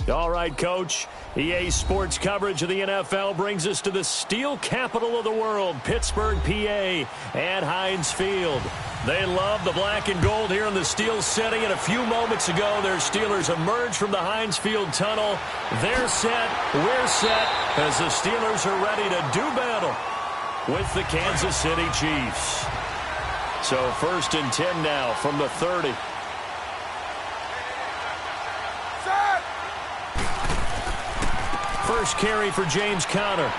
All right, Coach. EA Sports coverage of the NFL brings us to the steel capital of the world, Pittsburgh, PA, at Heinz Field. They love the black and gold here in the Steel City, and a few moments ago, their Steelers emerged from the Heinz Field tunnel. They're set, we're set, as the Steelers are ready to do battle with the Kansas City Chiefs. So 1st and 10 now from the 30. First carry for James Conner.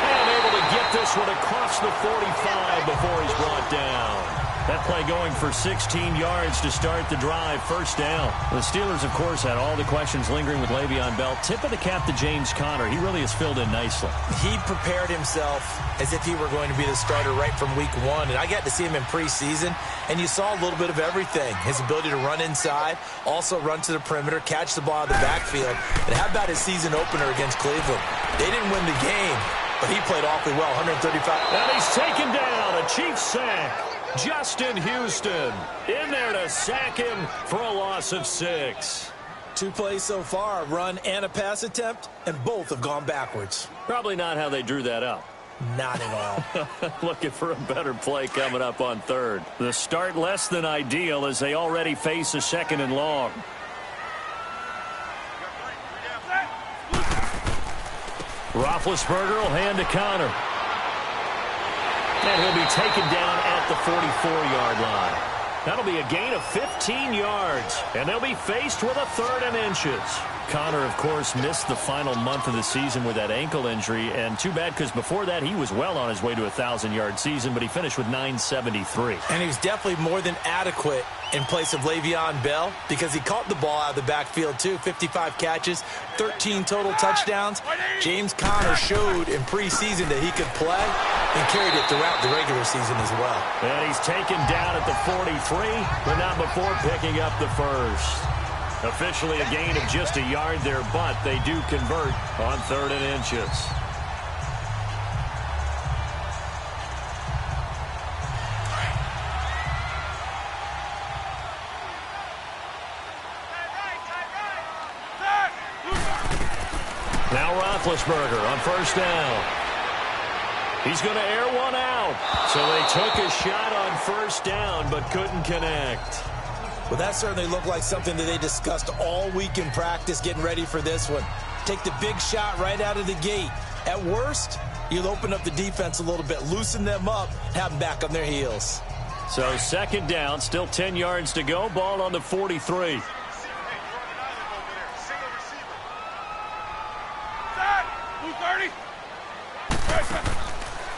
And able to get this one across the 45 before he's brought down. That play going for 16 yards to start the drive. First down. The Steelers, of course, had all the questions lingering with Le'Veon Bell. Tip of the cap to James Conner. He really has filled in nicely. He prepared himself as if he were going to be the starter right from week 1. And I got to see him in preseason, and you saw a little bit of everything. His ability to run inside, also run to the perimeter, catch the ball out of the backfield. And how about his season opener against Cleveland? They didn't win the game, but he played awfully well, 135. And he's taken down. A Chiefs sack. Justin Houston in there to sack him for a loss of 6. 2 plays so far, a run and a pass attempt, and both have gone backwards. Probably not how they drew that up. Not at all. Looking for a better play coming up on 3rd. The start less than ideal as they already face a 2nd and long. Roethlisberger will hand to Conner. And he'll be taken down at the 44-yard line. That'll be a gain of 15 yards. And they'll be faced with a 3rd and inches. Conner, of course, missed the final month of the season with that ankle injury. And too bad because before that he was well on his way to a 1,000-yard season, but he finished with 973. And he was definitely more than adequate in place of Le'Veon Bell because he caught the ball out of the backfield too. 55 catches, 13 total touchdowns. James Conner showed in preseason that he could play and carried it throughout the regular season as well. And he's taken down at the 43, but not before picking up the 1st. Officially a gain of just a yard there, but they do convert on 3rd and inches. Now Roethlisberger on 1st down. He's going to air one out. So they took a shot on 1st down, but couldn't connect. Well, that certainly looked like something that they discussed all week in practice getting ready for this one. Take the big shot right out of the gate. At worst, you'll open up the defense a little bit, loosen them up, have them back on their heels. So 2nd down, still 10 yards to go. Ball on the 43.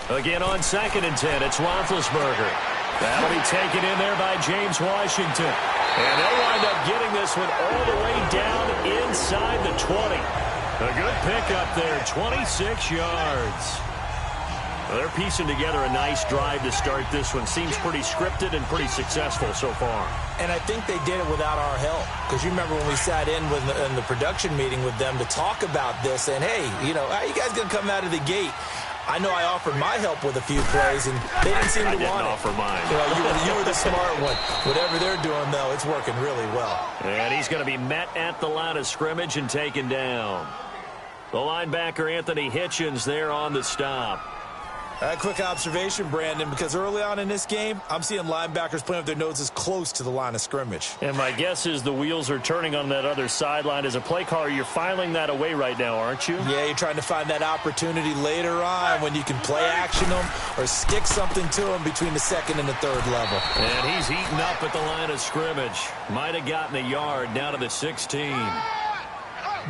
Again on 2nd and 10, it's Roethlisberger. That'll be taken in there by James Washington. And they'll wind up getting this one all the way down inside the 20. A good pickup there, 26 yards. Well, they're piecing together a nice drive to start this one. Seems pretty scripted and pretty successful so far. And I think they did it without our help. Because you remember when we sat in the production meeting with them to talk about this. And, hey, you know, how are you guys going to come out of the gate? I know I offered my help with a few plays, and they didn't seem to want it. I didn't offer mine. Well, you were the smart one. Whatever they're doing, though, it's working really well. And he's going to be met at the line of scrimmage and taken down. The linebacker, Anthony Hitchens, there on the stop. A quick observation, Brandon, because early on in this game, I'm seeing linebackers playing with their noses close to the line of scrimmage. And my guess is the wheels are turning on that other sideline. As a play caller, you're filing that away right now, aren't you? Yeah, you're trying to find that opportunity later on when you can play action them or stick something to them between the 2nd and the 3rd level. And he's eaten up at the line of scrimmage. Might have gotten a yard down to the 16.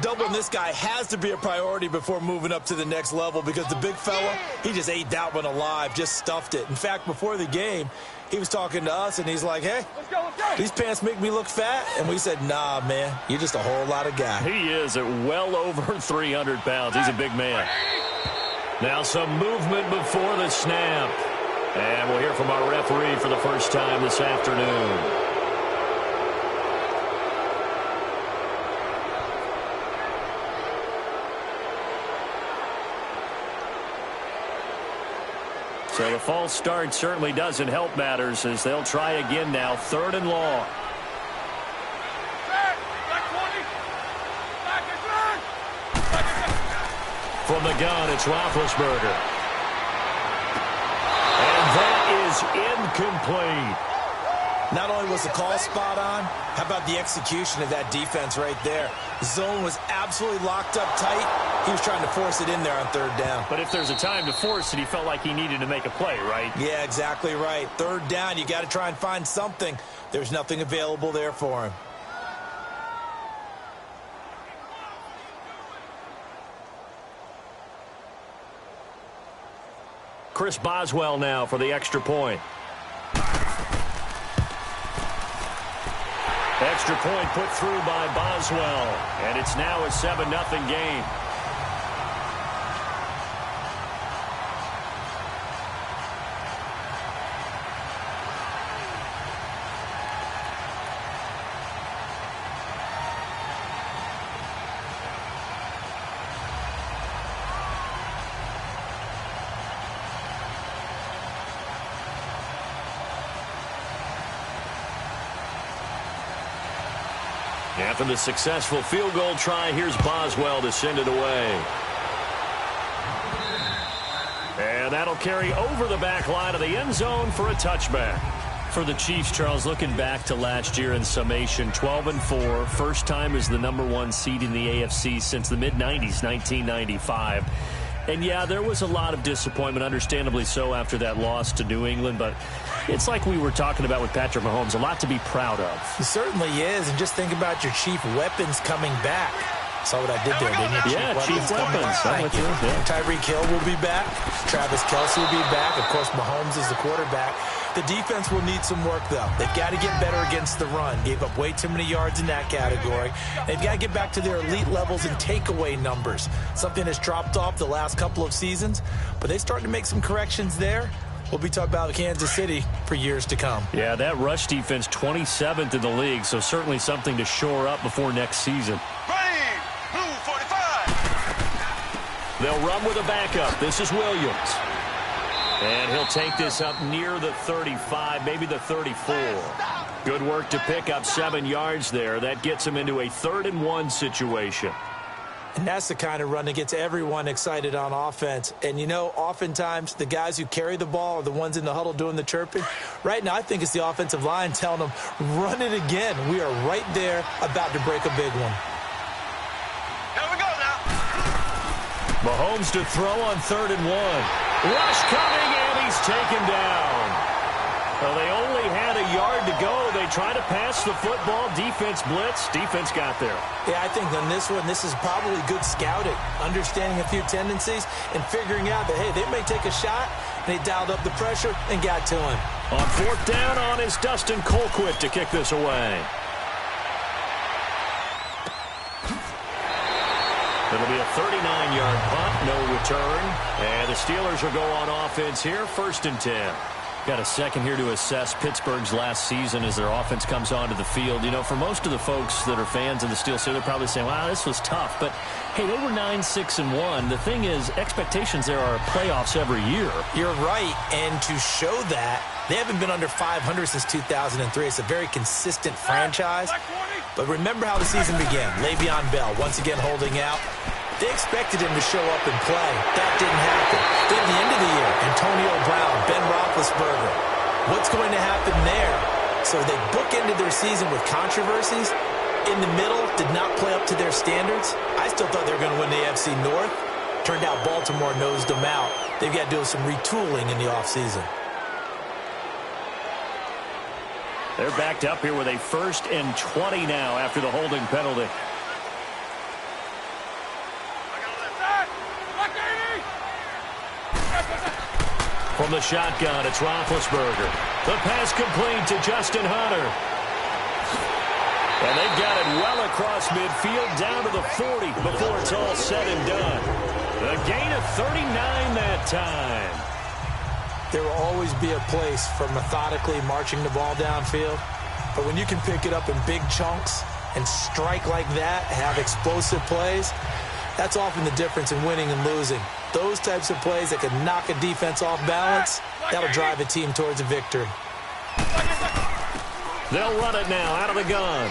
Doubling this guy has to be a priority before moving up to the next level because the big fella, he just ate that one alive, just stuffed it. In fact, before the game, he was talking to us, and he's like, hey, these pants make me look fat. And we said, nah, man, you're just a whole lot of guy. He is at well over 300 pounds. He's a big man. Now some movement before the snap. And we'll hear from our referee for the first time this afternoon. So the false start certainly doesn't help matters as they'll try again now. 3rd and long. From the gun, it's Roethlisberger. And that is incomplete. Not only was the call spot on, how about the execution of that defense right there? The zone was absolutely locked up tight. He was trying to force it in there on third down. But if there's a time to force it, he felt like he needed to make a play, right? Yeah, exactly right. Third down, you got to try and find something. There's nothing available there for him. Chris Boswell now for the extra point. Extra point put through by Boswell, and it's now a 7-0 game. After the successful field goal try, here's Boswell to send it away. And that'll carry over the back line of the end zone for a touchback. For the Chiefs, Charles, looking back to last year in summation, 12-4, first time as the #1 seed in the AFC since the mid-90s, 1995. And, yeah, there was a lot of disappointment, understandably so, after that loss to New England. But it's like we were talking about with Patrick Mahomes, a lot to be proud of. It certainly is. And just think about your chief weapons coming back. Saw what I did there, didn't you? Yeah, chief weapons. Thank you. Yeah. Tyreek Hill will be back. Travis Kelce will be back. Of course, Mahomes is the quarterback. The defense will need some work, though. They've got to get better against the run. Gave up way too many yards in that category. They've got to get back to their elite levels in takeaway numbers, something that's dropped off the last couple of seasons. But they started to make some corrections there. We'll be talking about Kansas City for years to come. Yeah, that rush defense, 27th in the league, so certainly something to shore up before next season. They'll run with a backup. This is Williams. And he'll take this up near the 35, maybe the 34. Good work to pick up 7 yards there. That gets him into a 3rd-and-1 situation. And that's the kind of run that gets everyone excited on offense. And, you know, oftentimes the guys who carry the ball are the ones in the huddle doing the chirping. Right now, I think it's the offensive line telling them, run it again. We are right there about to break a big one. Here we go now. Mahomes to throw on 3rd-and-1. Rush coming, and he's taken down. Well, they only had a yard to go. They try to pass the football. Defense blitz. Defense got there. Yeah, I think on this one, this is probably good scouting, understanding a few tendencies, and figuring out that, hey, they may take a shot, and they dialed up the pressure and got to him. On 4th down on is Dustin Colquitt to kick this away. It'll be a 39-yard punt, no return. And the Steelers will go on offense here, 1st and 10. Got a second here to assess Pittsburgh's last season as their offense comes onto the field. You know, for most of the folks that are fans of the Steelers, they're probably saying, wow, this was tough. But, hey, they were 9-6-1. The thing is, expectations there are playoffs every year. You're right. And to show that, they haven't been under 500 since 2003. It's a very consistent franchise. But remember how the season began. Le'Veon Bell once again holding out. They expected him to show up and play. That didn't happen. Then at the end of the year, Antonio Brown, Ben Roethlisberger. What's going to happen there? So they bookended their season with controversies. In the middle, did not play up to their standards. I still thought they were going to win the AFC North. Turned out Baltimore nosed them out. They've got to do some retooling in the offseason. They're backed up here with a 1st and 20 now after the holding penalty. From the shotgun, it's Roethlisberger. The pass complete to Justin Hunter. And they've got it well across midfield, down to the 40 before it's all said and done. A gain of 39 that time. There will always be a place for methodically marching the ball downfield. But when you can pick it up in big chunks and strike like that, have explosive plays, that's often the difference in winning and losing. Those types of plays that can knock a defense off balance, that'll drive a team towards a victory. They'll run it now out of the gun.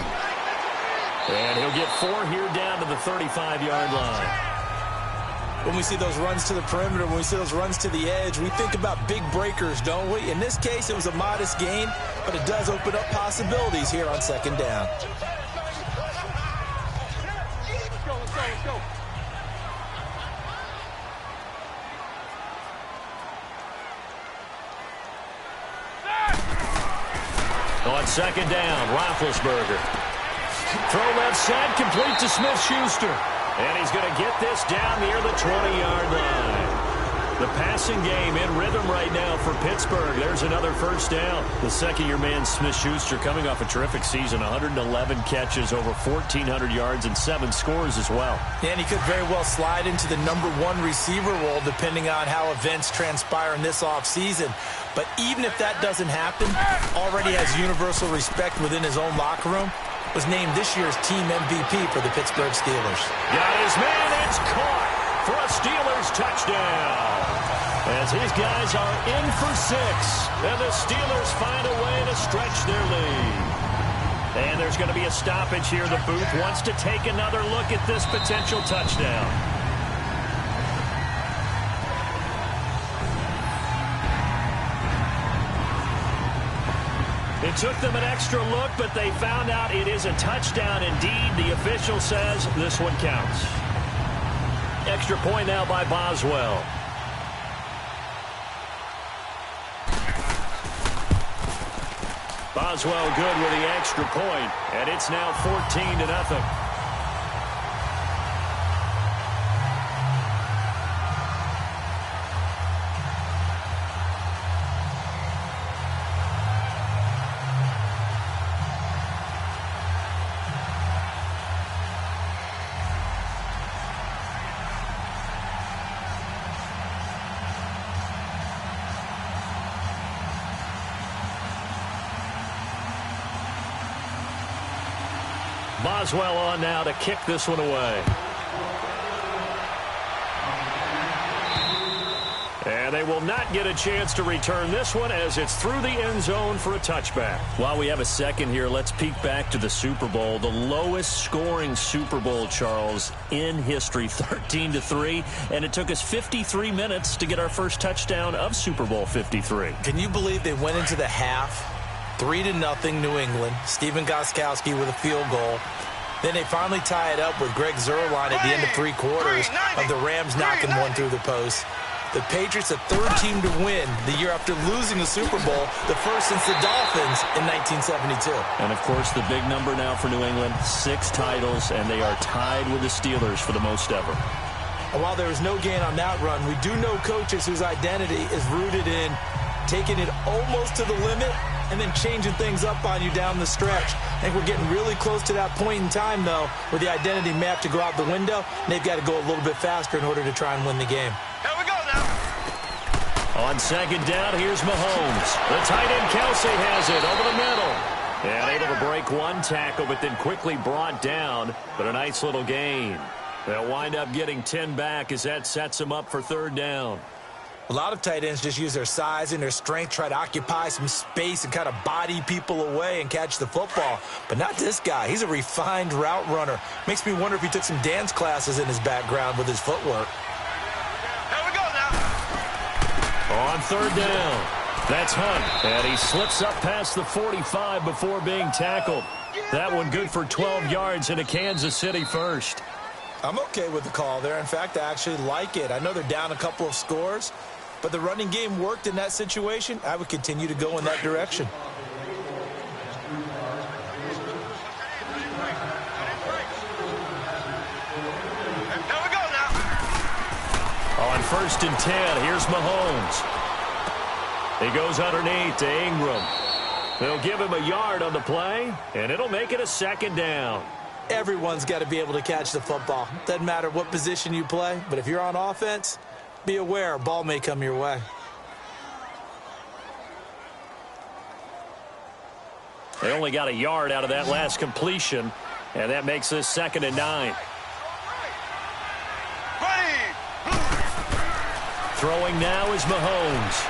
And he'll get 4 here down to the 35-yard line. when we see those runs to the perimeter, when we see those runs to the edge, we think about big breakers, don't we? In this case, it was a modest gain, but it does open up possibilities here on second down. Let's go. On second down, Roethlisberger. Throw left side, complete to Smith-Schuster. And he's going to get this down near the 20-yard line. The passing game in rhythm right now for Pittsburgh. There's another first down. The second-year man, Smith-Schuster, coming off a terrific season. 111 catches, over 1,400 yards, and 7 scores as well. And he could very well slide into the #1 receiver role depending on how events transpire in this offseason. But even if that doesn't happen, already has universal respect within his own locker room. Was named this year's team MVP for the Pittsburgh Steelers. Got his man. It's caught for a Steelers touchdown. As his guys are in for 6. And the Steelers find a way to stretch their lead. And there's going to be a stoppage here. The booth wants to take another look at this potential touchdown. It took them an extra look, but they found out it is a touchdown indeed. The official says this one counts. Extra point now by Boswell. Boswell good with the extra point, and it's now 14-0. Boswell on now to kick this one away. And they will not get a chance to return this one as it's through the end zone for a touchback. While we have a second here, let's peek back to the Super Bowl. The lowest scoring Super Bowl, Charles, in history, 13-3. And it took us 53 minutes to get our first touchdown of Super Bowl 53. Can you believe they went into the half 3-0 New England? Stephen Gostkowski with a field goal. Then they finally tie it up with Greg Zuerlein at the end of 3 quarters of the Rams knocking one through the post. The Patriots, the third team to win the year after losing the Super Bowl, the first since the Dolphins in 1972. And, of course, the big number now for New England, 6 titles, and they are tied with the Steelers for the most ever. And while there is no gain on that run, we do know coaches whose identity is rooted in taking it almost to the limit and then changing things up on you down the stretch. I think we're getting really close to that point in time, though, where the identity map to go out the window, and they've got to go a little bit faster in order to try and win the game. Here we go now. On second down, here's Mahomes. The tight end Kelsey has it over the middle. And able to break one tackle, but then quickly brought down. But a nice little gain. They'll wind up getting 10 back as that sets them up for third down. A lot of tight ends just use their size and their strength, try to occupy some space and kind of body people away and catch the football. But not this guy. He's a refined route runner. Makes me wonder if he took some dance classes in his background with his footwork. Here we go now. On third down, that's Hunt. And he slips up past the 45 before being tackled. That one good for 12 yards into Kansas City first. I'm okay with the call there. In fact, I actually like it. I know they're down a couple of scores, but the running game worked in that situation. I would continue to go in that direction. Here we go now. On first and 10, here's Mahomes. He goes underneath to Ingram. They'll give him a yard on the play, and it'll make it a second down. Everyone's got to be able to catch the football. Doesn't matter what position you play, but if you're on offense, be aware a ball may come your way. They only got a yard out of that last completion, and that makes this 2nd and 9. Throwing now is Mahomes.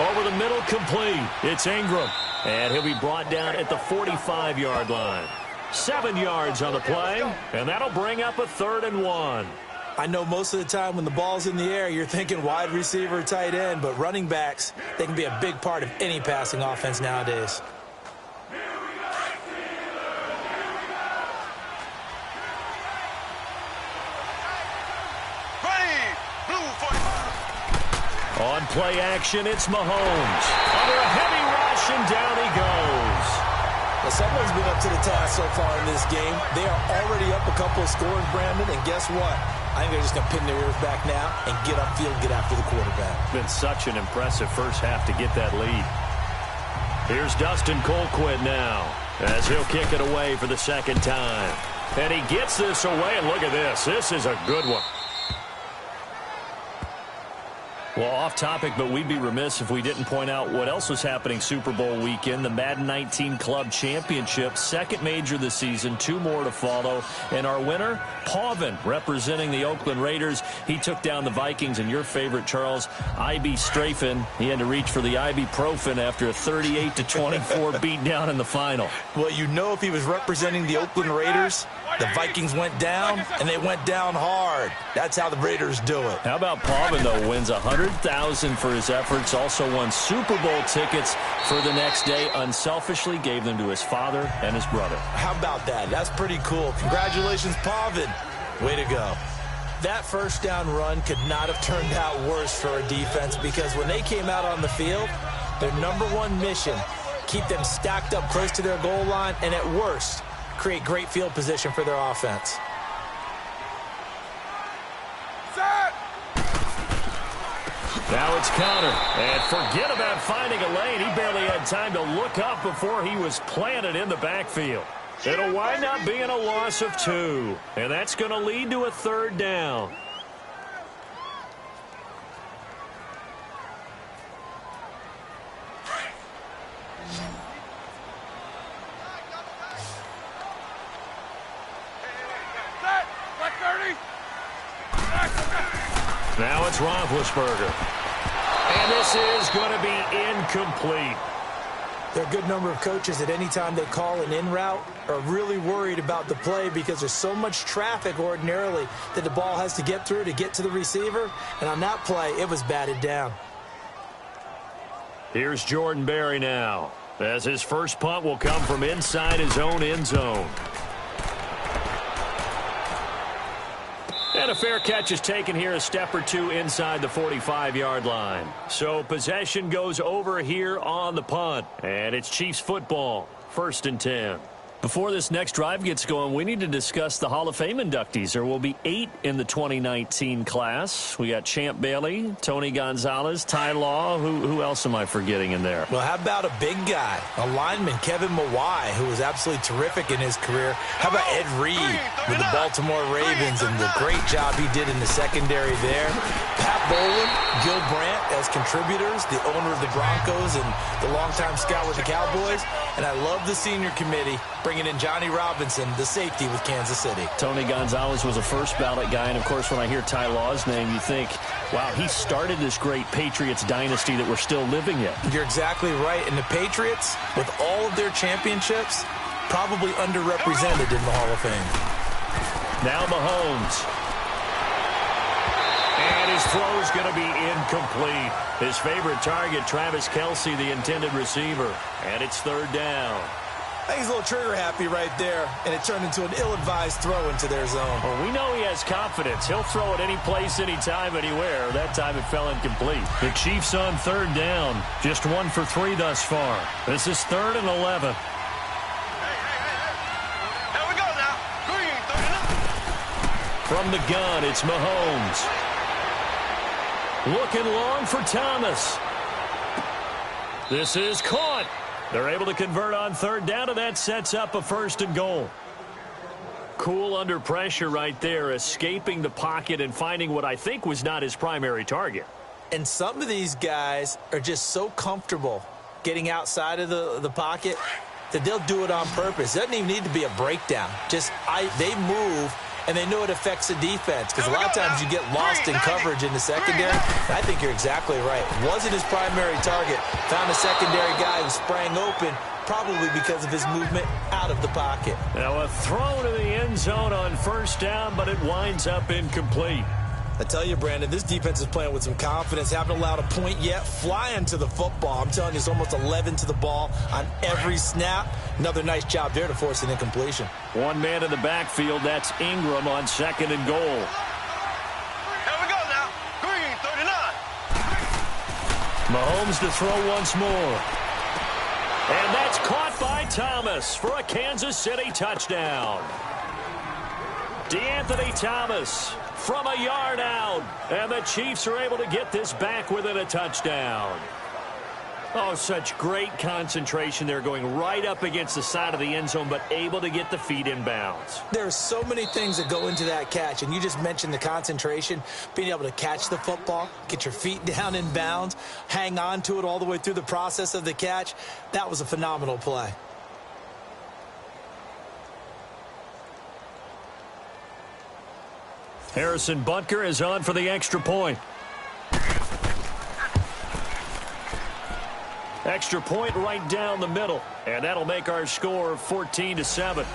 Over the middle, complete. It's Ingram, and he'll be brought down at the 45-yard line. 7 yards on the play, and that'll bring up a 3rd and 1. I know most of the time when the ball's in the air, you're thinking wide receiver, tight end, but running backs, they can be a big part of any passing offense nowadays. On play action, it's Mahomes. Under a heavy rush, and down he goes. Well, someone's been up to the task so far in this game. They are already up a couple of scores, Brandon, and guess what? I think they're just going to pin their ears back now and get upfield and get after the quarterback. Been such an impressive first half to get that lead. Here's Dustin Colquitt now, as he'll kick it away for the second time. And he gets this away, and look at this. This is a good one. Well, off topic, but we'd be remiss if we didn't point out what else was happening Super Bowl weekend. The Madden 19 Club Championship, second major this season, 2 more to follow. And our winner, Pauvin, representing the Oakland Raiders. He took down the Vikings, and your favorite, Charles, IB Strafen. He had to reach for the ibuprofen after a 38-24 beatdown in the final. Well, you know, if he was representing the Oakland Raiders, the Vikings went down, and they went down hard. That's how the Raiders do it. How about Pauvin, though, wins $100,000 for his efforts, also won Super Bowl tickets for the next day, unselfishly gave them to his father and his brother. How about that? That's pretty cool. Congratulations, Pauvin. Way to go. That first down run could not have turned out worse for a defense, because when they came out on the field, their number one mission, keep them stacked up close to their goal line, and at worst, create great field position for their offense. Now it's counter. And forget about finding a lane. He barely had time to look up before he was planted in the backfield. It'll wind up being a loss of 2. And that's going to lead to a third down. Now it's Roethlisberger. And this is going to be incomplete. There are a good number of coaches that any time they call an in route are really worried about the play, because there's so much traffic ordinarily that the ball has to get through to get to the receiver. And on that play, it was batted down. Here's Jordan Berry now, as his first punt will come from inside his own end zone. And a fair catch is taken here, a step or two inside the 45-yard line. So possession goes over here on the punt. And it's Chiefs football, 1st and 10. Before this next drive gets going, we need to discuss the Hall of Fame inductees. There will be 8 in the 2019 class. We got Champ Bailey, Tony Gonzalez, Ty Law. Who else am I forgetting in there? Well, how about a big guy, a lineman, Kevin Mawai, who was absolutely terrific in his career. How about Ed Reed with the Baltimore Ravens and the great job he did in the secondary there. Pat Bowlen, Gil Brandt as contributors, the owner of the Broncos and the longtime scout with the Cowboys. And I love the senior committee bringing in Johnny Robinson, the safety with Kansas City. Tony Gonzalez was a first ballot guy. And, of course, when I hear Ty Law's name, you think, wow, he started this great Patriots dynasty that we're still living in. You're exactly right. And the Patriots, with all of their championships, probably underrepresented in the Hall of Fame. Now Mahomes. And his throw is going to be incomplete. His favorite target, Travis Kelce, the intended receiver. And it's 3rd down. I think he's a little trigger happy right there, and it turned into an ill-advised throw into their zone. Well, we know he has confidence. He'll throw it any place, anytime, anywhere. That time it fell incomplete. The Chiefs on 3rd down. Just 1 for 3 thus far. This is 3rd and 11. Here we go now. Green, 39. From the gun, it's Mahomes. Looking long for Thomas. This is caught. They're able to convert on 3rd down, and that sets up a 1st and goal. Cool under pressure right there, escaping the pocket and finding what I think was not his primary target. And some of these guys are just so comfortable getting outside of the pocket that they'll do it on purpose. It doesn't even need to be a breakdown. Just they move and they know it affects the defense because a lot of times you get lost in coverage in the secondary. I think you're exactly right. Wasn't his primary target. Found a secondary guy who sprang open, probably because of his movement out of the pocket. Now a throw to the end zone on first down, but it winds up incomplete. I tell you, Brandon, this defense is playing with some confidence. Haven't allowed a point yet. Flying to the football. I'm telling you, it's almost 11 to the ball on every snap. Another nice job there to force an incompletion. One man in the backfield. That's Ingram on 2nd and goal. Here we go now. Green, 39. Mahomes to throw once more. And that's caught by Thomas for a Kansas City touchdown. DeAnthony Thomas from a yard out. And the Chiefs are able to get this back within a touchdown. Oh, such great concentration there, going right up against the side of the end zone, but able to get the feet in bounds. There are so many things that go into that catch, and you just mentioned the concentration, being able to catch the football, get your feet down in bounds, hang on to it all the way through the process of the catch. That was a phenomenal play. Harrison Butker is on for the extra point. Extra point right down the middle, and that'll make our score 14-7.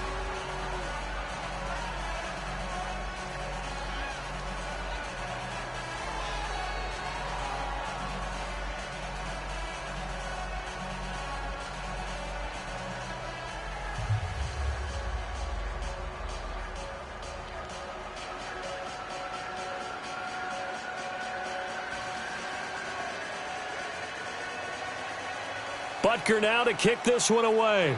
Butker now to kick this one away.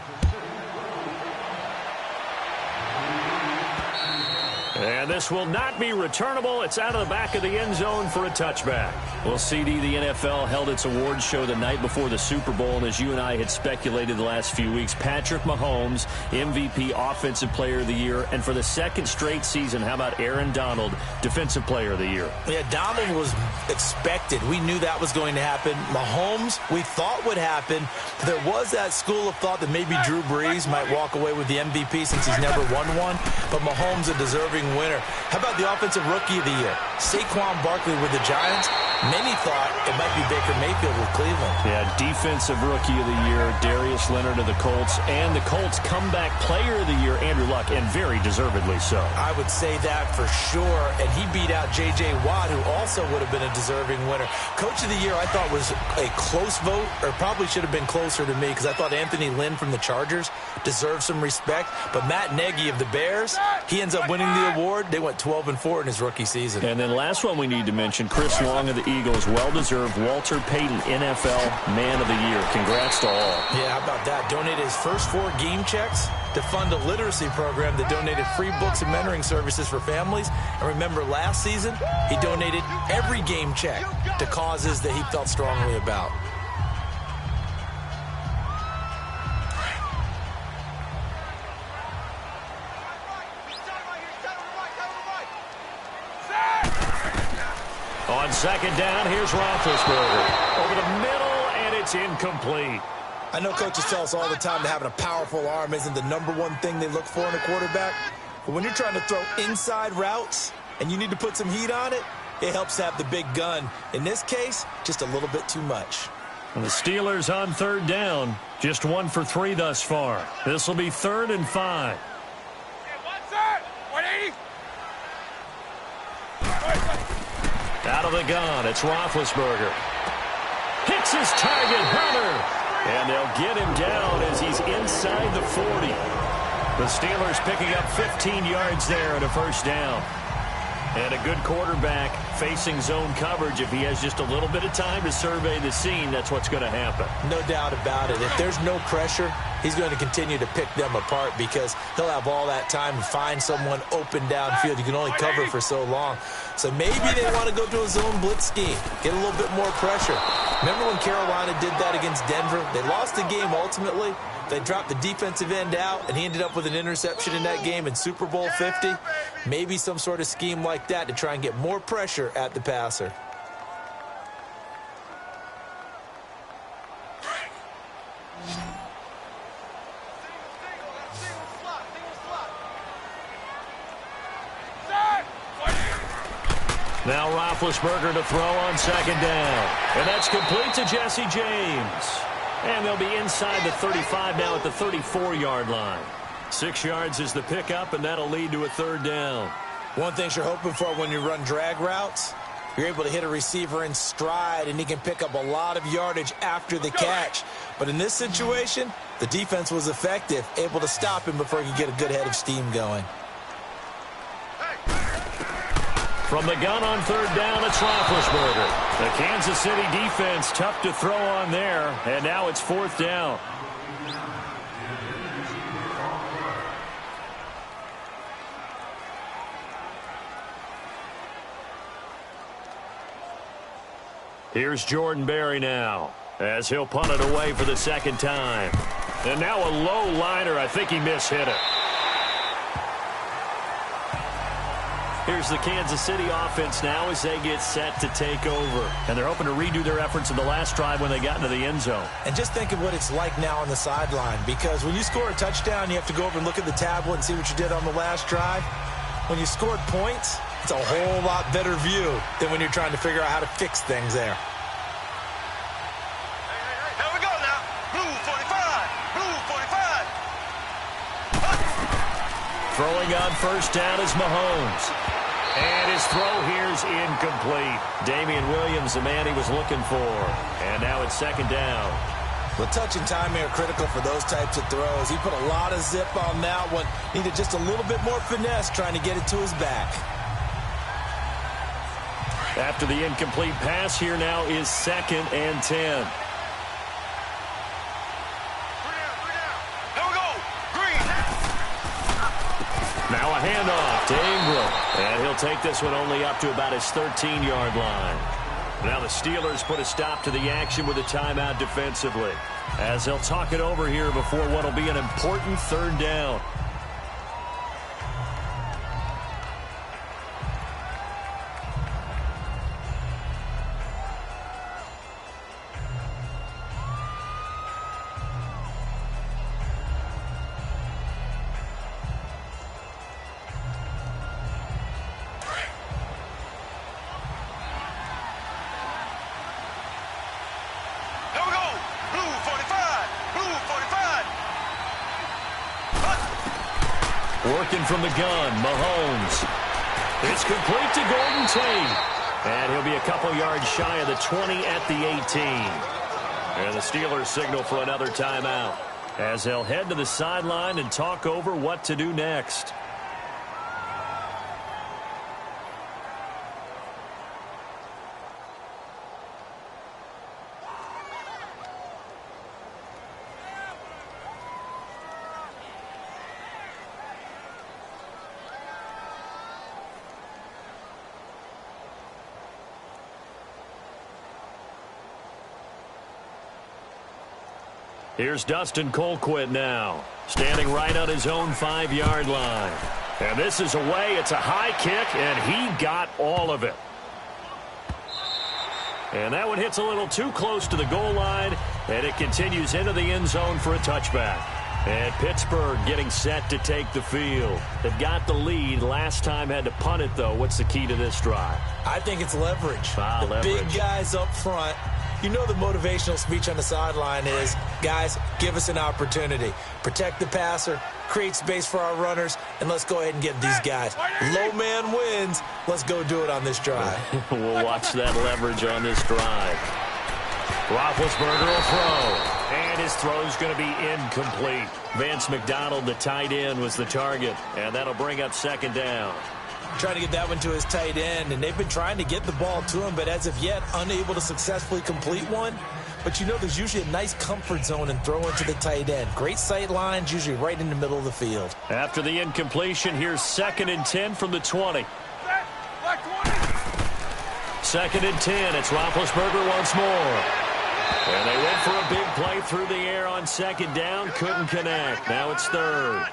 And this will not be returnable. It's out of the back of the end zone for a touchback. Well, CD, the NFL held its awards show the night before the Super Bowl, and as you and I had speculated the last few weeks, Patrick Mahomes, MVP Offensive Player of the Year, and for the second straight season, how about Aaron Donald, Defensive Player of the Year? Yeah, Donald was expected. We knew that was going to happen. Mahomes, we thought would happen. There was that school of thought that maybe Drew Brees might walk away with the MVP since he's never won one, but Mahomes a deserving winner. How about the Offensive Rookie of the Year? Saquon Barkley with the Giants. Many thought it might be Baker Mayfield with Cleveland. Yeah, Defensive Rookie of the Year, Darius Leonard of the Colts, and the Colts Comeback Player of the Year, Andrew Luck, and very deservedly so. I would say that for sure, and he beat out J.J. Watt, who also would have been a deserving winner. Coach of the Year, I thought, was a close vote, or probably should have been closer to me, because I thought Anthony Lynn from the Chargers deserved some respect, but Matt Nagy of the Bears, he ends up winning the award. They went 12-4 in his rookie season. And then last one we need to mention, Chris Long of the Eagles, well-deserved Walter Payton NFL Man of the Year. Congrats to all. Yeah, how about that? Donated his first 4 game checks to fund a literacy program that donated free books and mentoring services for families. And remember, last season, he donated every game check to causes that he felt strongly about. On second down, here's Roethlisberger. Over the middle, and it's incomplete. I know coaches tell us all the time that having a powerful arm isn't the #1 thing they look for in a quarterback. But when you're trying to throw inside routes and you need to put some heat on it, it helps to have the big gun. In this case, just a little bit too much. And the Steelers on third down, just 1 for 3 thus far. This will be 3rd and 5. Out of the gun, it's Roethlisberger. Hits his target, Hunter. And they'll get him down as he's inside the 40. The Steelers picking up 15 yards there and a first down. And a good quarterback facing zone coverage. If he has just a little bit of time to survey the scene, that's what's going to happen. No doubt about it. If there's no pressure, he's going to continue to pick them apart because he'll have all that time to find someone open downfield. You can only cover for so long. So maybe they want to go to a zone blitz scheme, get a little bit more pressure. Remember when Carolina did that against Denver? They lost the game ultimately. They dropped the defensive end out, and he ended up with an interception in that game in Super Bowl 50. Maybe some sort of scheme like that to try and get more pressure at the passer. Now Roethlisberger to throw on second down. And that's complete to Jesse James. And they'll be inside the 35 now at the 34-yard line. 6 yards is the pickup, and that'll lead to a third down. One thing you're hoping for when you run drag routes, you're able to hit a receiver in stride, and he can pick up a lot of yardage after the catch. But in this situation, the defense was effective, able to stop him before he could get a good head of steam going. From the gun on third down, it's Roethlisberger. The Kansas City defense tough to throw on there, and now it's fourth down. Here's Jordan Berry now, as he'll punt it away for the second time. And now a low liner. I think he mishit it. Here's the Kansas City offense now as they get set to take over. And they're hoping to redo their efforts in the last drive when they got into the end zone. And just think of what it's like now on the sideline, because when you score a touchdown, you have to go over and look at the tablet and see what you did on the last drive. When you scored points, it's a whole lot better view than when you're trying to figure out how to fix things there. Here we go now. Blue 45. Blue 45. Throwing on first down is Mahomes. And his throw here is incomplete. Damian Williams, the man he was looking for. And now it's second down. The touch and timing are critical for those types of throws. He put a lot of zip on that one. Needed just a little bit more finesse trying to get it to his back. After the incomplete pass, here now is 2nd and 10. Here we go. Green. Now a handoff to Ingram. And he'll take this one only up to about his 13-yard line. Now the Steelers put a stop to the action with a timeout defensively, as they'll talk it over here before what will be an important third down. Working from the gun, Mahomes. It's complete to Golden Tate. And he'll be a couple yards shy of the 20 at the 18. And the Steelers signal for another timeout, as they'll head to the sideline and talk over what to do next. Here's Dustin Colquitt now, standing right on his own 5-yard line. And this is away. It's a high kick, and he got all of it. And that one hits a little too close to the goal line, and it continues into the end zone for a touchback. And Pittsburgh getting set to take the field. They've got the lead. Last time had to punt it, though. What's the key to this drive? I think it's leverage. The leverage. Big guys up front. You know the motivational speech on the sideline is, guys, give us an opportunity. Protect the passer, create space for our runners, and let's go ahead and get these guys. Low man wins. Let's go do it on this drive. We'll watch that leverage on this drive. Roethlisberger will throw. And his throw's going to be incomplete. Vance McDonald, the tight end, was the target. And that'll bring up second down. Trying to get that one to his tight end, and they've been trying to get the ball to him, but as of yet, unable to successfully complete one. But you know there's usually a nice comfort zone in throwing to the tight end. Great sight lines, usually right in the middle of the field. After the incompletion, here's 2nd and 10 from the 20. 2nd and 10, it's Roethlisberger once more. And they went for a big play through the air on second down, couldn't connect. Now it's 3rd.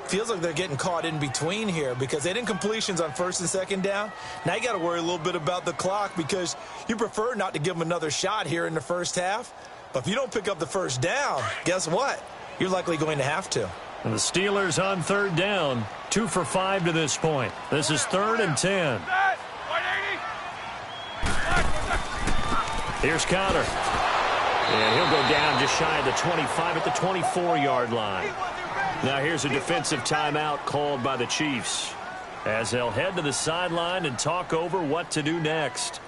Feels like they're getting caught in between here because they did incompletions on 1st and 2nd down. Now you got to worry a little bit about the clock because you prefer not to give them another shot here in the first half. But if you don't pick up the first down, guess what? You're likely going to have to. And the Steelers on 3rd down, 2 for 5 to this point. This is 3rd and 10. Here's Connor. And he'll go down just shy of the 25 at the 24-yard line. Now here's a defensive timeout called by the Chiefs as they'll head to the sideline and talk over what to do next.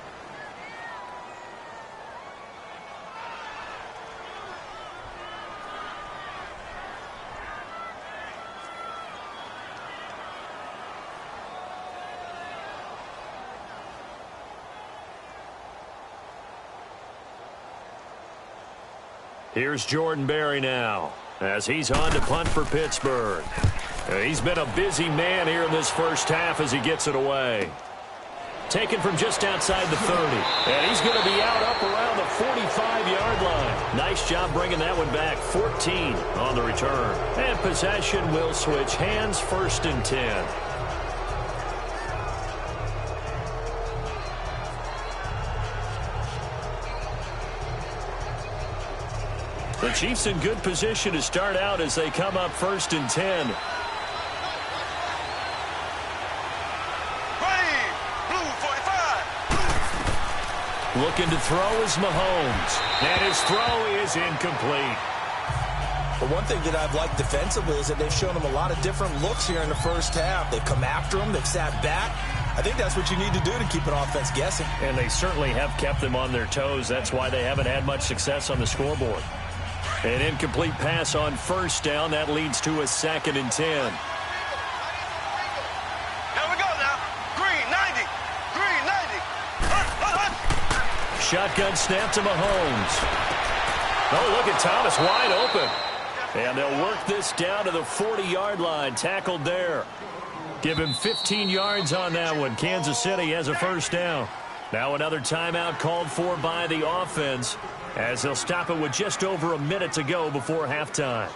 Here's Jordan Berry now as he's on to punt for Pittsburgh. He's been a busy man here in this first half as he gets it away. Taken from just outside the 30. And he's going to be out up around the 45-yard line. Nice job bringing that one back. 14 on the return. And possession will switch hands, 1st and 10. The Chiefs in good position to start out as they come up 1st and 10. Ready, blue 45. Looking to throw is Mahomes. And his throw is incomplete. But one thing that I've liked defensively is that they've shown him a lot of different looks here in the first half. They've come after him. They've sat back. I think that's what you need to do to keep an offense guessing. And they certainly have kept them on their toes. That's why they haven't had much success on the scoreboard. An incomplete pass on 1st down. That leads to a 2nd and 10. Here we go now. Green 90. Green 90. Shotgun snap to Mahomes. Oh, look at Thomas wide open. And they'll work this down to the 40-yard line. Tackled there. Give him 15 yards on that one. Kansas City has a 1st down. Now another timeout called for by the offense, as they'll stop it with just over a minute to go before halftime.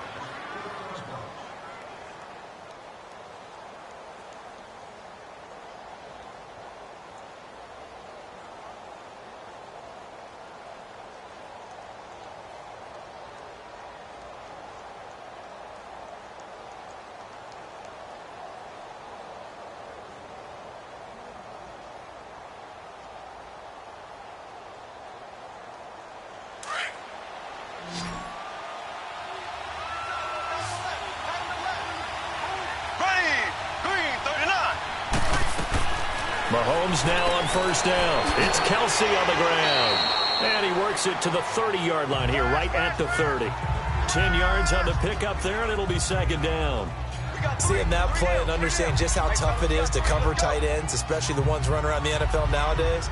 Mahomes now on 1st down. It's Kelsey on the ground. And he works it to the 30-yard line here, right at the 30. 10 yards on the pickup there, and it'll be 2nd down. Seeing that play and understanding just how tough it is to cover tight ends, especially the ones running around the NFL nowadays,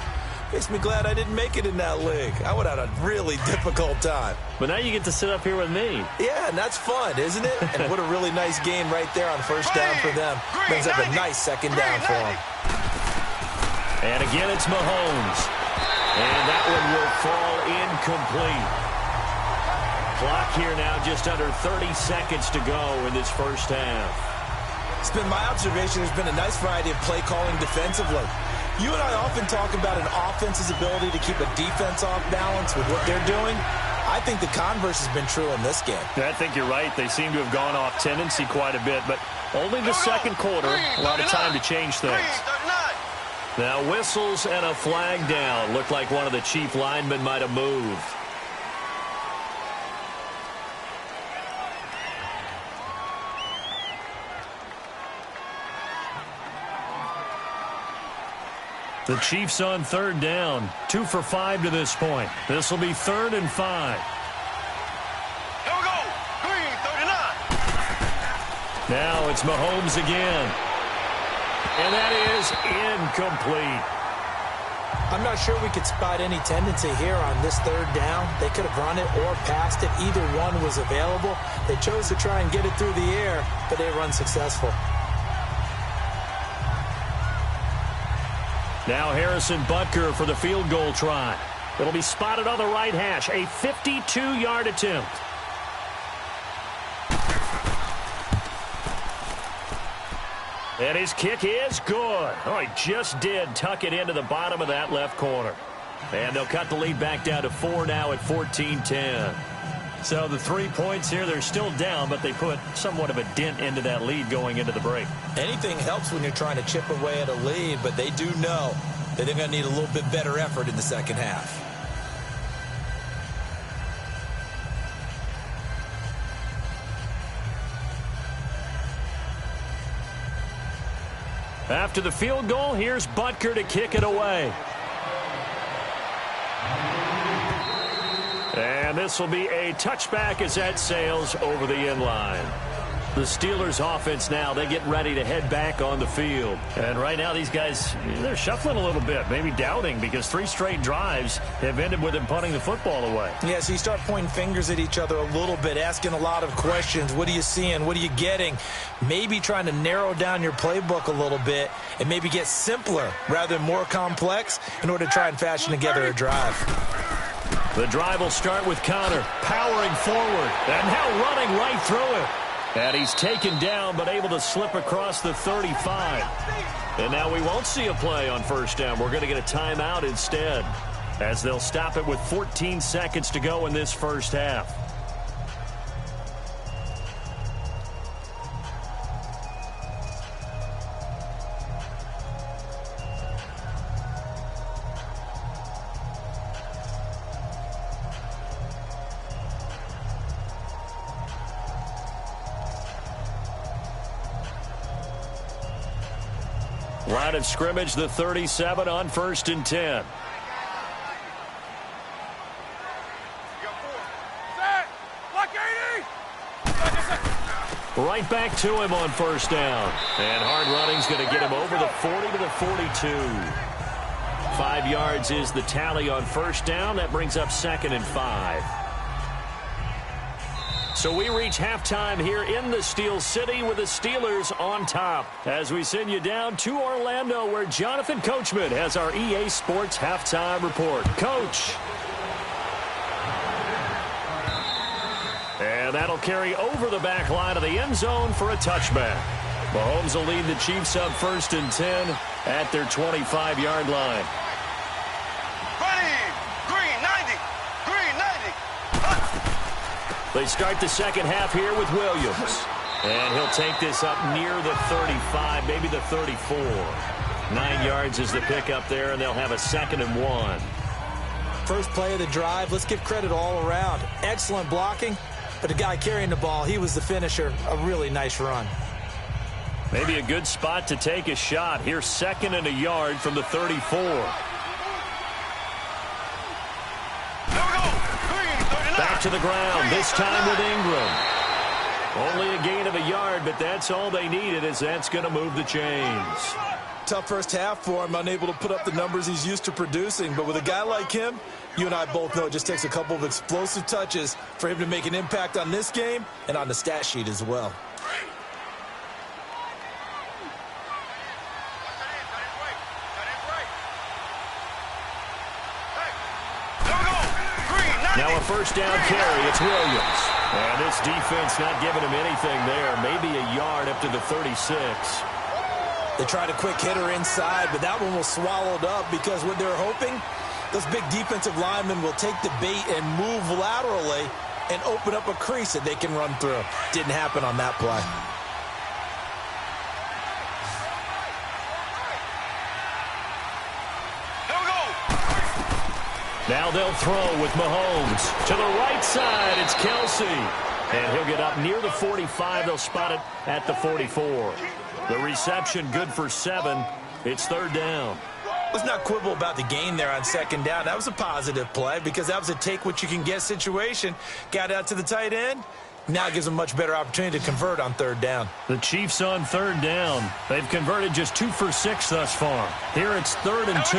makes me glad I didn't make it in that league. I would have had a really difficult time. But now you get to sit up here with me. Yeah, and that's fun, isn't it? And what a really nice game right there on 1st down for them. Brings up a nice 2nd down for them. And again, it's Mahomes. And that one will fall incomplete. Clock here now, just under 30 seconds to go in this first half. It's been my observation there's been a nice variety of play calling defensively. You and I often talk about an offense's ability to keep a defense off balance with what they're doing. I think the converse has been true in this game. I think you're right. They seem to have gone off tendency quite a bit, but only the 2nd quarter. A lot of time to change things. Now whistles and a flag down. Looked like one of the Chief linemen might have moved. The Chiefs on 3rd down. 2 for 5 to this point. This will be 3rd and 5. Here we go. Green 39. Now it's Mahomes again. And that is incomplete. I'm not sure we could spot any tendency here on this 3rd down. They could have run it or passed it. Either one was available. They chose to try and get it through the air, but they were unsuccessful. Now Harrison Butker for the field goal try. It'll be spotted on the right hash. A 52-yard attempt. And his kick is good. Oh, he just did tuck it into the bottom of that left corner. And they'll cut the lead back down to 4 now at 14-10. So the 3 points here, they're still down, but they put somewhat of a dent into that lead going into the break. Anything helps when you're trying to chip away at a lead, but they do know that they're going to need a little bit better effort in the second half. After the field goal, here's Butker to kick it away. And this will be a touchback as that sails over the end line. The Steelers offense now, they get ready to head back on the field. And right now these guys, they're shuffling a little bit, maybe doubting, because 3 straight drives have ended with them punting the football away. Yeah, so you start pointing fingers at each other a little bit, asking a lot of questions. What are you seeing? What are you getting? Maybe trying to narrow down your playbook a little bit and maybe get simpler rather than more complex in order to try and fashion together a drive. The drive will start with Connor powering forward and now running right through it. And he's taken down but able to slip across the 35. And now we won't see a play on first down. We're going to get a timeout instead, as they'll stop it with 14 seconds to go in this first half. Line of scrimmage, the 37 on 1st and 10. Right back to him on first down. And hard running's going to get him over the 40 to the 42. 5 yards is the tally on first down. That brings up 2nd and 5. So we reach halftime here in the Steel City with the Steelers on top, as we send you down to Orlando, where Jonathan Coachman has our EA Sports halftime report. Coach. And that'll carry over the back line of the end zone for a touchback. Mahomes will lead the Chiefs up 1st and 10 at their 25-yard line. They start the second half here with Williams. And he'll take this up near the 35, maybe the 34. 9 yards is the pickup there, and they'll have a 2nd and 1. First play of the drive, let's give credit all around. Excellent blocking, but the guy carrying the ball, he was the finisher. A really nice run. Maybe a good spot to take a shot. Here's 2nd and a yard from the 34. Back to the ground, this time with Ingram. Only a gain of a yard, but that's all they needed, as that's going to move the chains. Tough first half for him, unable to put up the numbers he's used to producing. But with a guy like him, you and I both know it just takes a couple of explosive touches for him to make an impact on this game and on the stat sheet as well. Now a first down carry. It's Williams. And this defense not giving him anything there. Maybe a yard up to the 36. They tried a quick hitter inside, but that one was swallowed up because what they're hoping, those big defensive linemen will take the bait and move laterally and open up a crease that they can run through. Didn't happen on that play. Now they'll throw with Mahomes. To the right side, it's Kelsey. And he'll get up near the 45. They'll spot it at the 44. The reception good for 7. It's 3rd down. Let's not quibble about the gain there on 2nd down. That was a positive play because that was a take-what-you-can-get situation. Got out to the tight end. Now gives them a much better opportunity to convert on 3rd down. The Chiefs on 3rd down. They've converted just 2 for 6 thus far. Here it's 3rd and 2.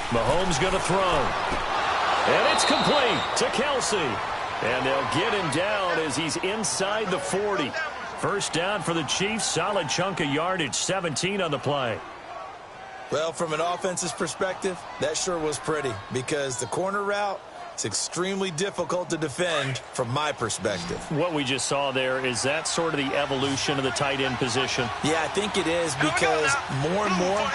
Mahomes going to throw. And it's complete to Kelsey. And they'll get him down as he's inside the 40. First down for the Chiefs. Solid chunk of yardage. 17 on the play. Well, from an offense's perspective, that sure was pretty because the corner route is extremely difficult to defend from my perspective. What we just saw there, is that sort of the evolution of the tight end position? Yeah, I think it is because more and more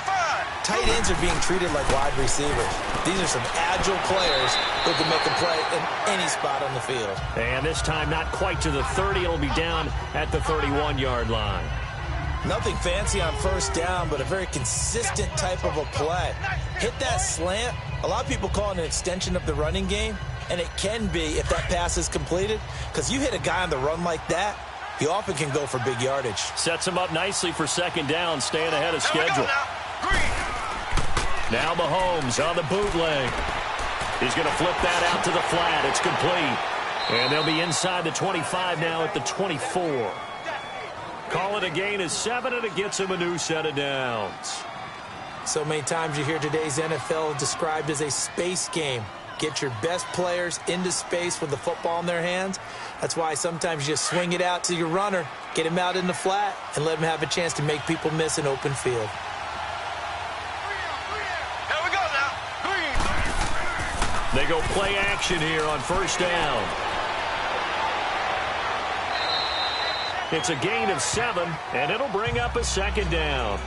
tight ends are being treated like wide receivers. These are some agile players who can make a play in any spot on the field. And this time not quite to the 30. It'll be down at the 31-yard line. Nothing fancy on first down, but a very consistent type of a play. Hit that slant. A lot of people call it an extension of the running game, and it can be if that pass is completed, because you hit a guy on the run like that, he often can go for big yardage. Sets him up nicely for second down, staying ahead of schedule. Now Mahomes on the bootleg. He's going to flip that out to the flat. It's complete. And they'll be inside the 25 now at the 24. Call it a gain of 7, and it gets him a new set of downs. So many times you hear today's NFL described as a space game. Get your best players into space with the football in their hands. That's why sometimes you just swing it out to your runner, get him out in the flat, and let him have a chance to make people miss an open field. Here we go now. They go play action here on first down. It's a gain of 7, and it'll bring up a second down.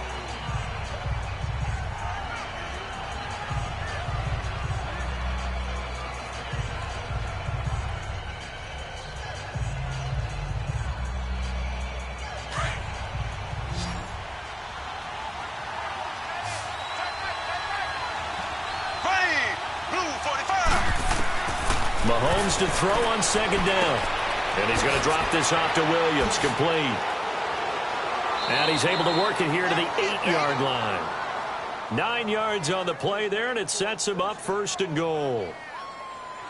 Mahomes to throw on second down. And he's going to drop this off to Williams, complete. And he's able to work it here to the 8-yard line. 9 yards on the play there, and it sets him up first and goal.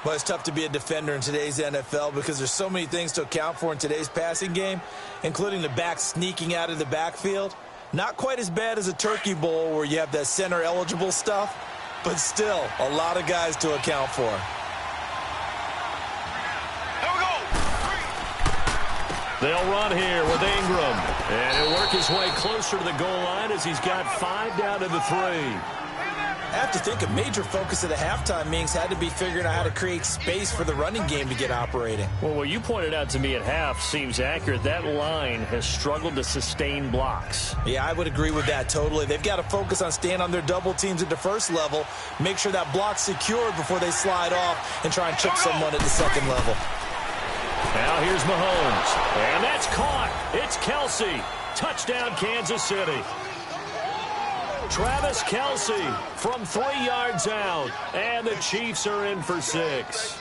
Well, it's tough to be a defender in today's NFL because there's so many things to account for in today's passing game, including the back sneaking out of the backfield. Not quite as bad as a turkey bowl where you have that center-eligible stuff, but still a lot of guys to account for. They'll run here with Ingram. And he'll work his way closer to the goal line as he's got 5 down to the 3. I have to think a major focus of the halftime meetings had to be figuring out how to create space for the running game to get operating. Well, what you pointed out to me at half seems accurate. That line has struggled to sustain blocks. Yeah, I would agree with that totally. They've got to focus on staying on their double teams at the first level, make sure that block's secured before they slide off and try and chip someone at the second level. Now here's Mahomes, and that's caught. It's Kelce. Touchdown, Kansas City. Travis Kelce from 3 yards out, and the Chiefs are in for 6.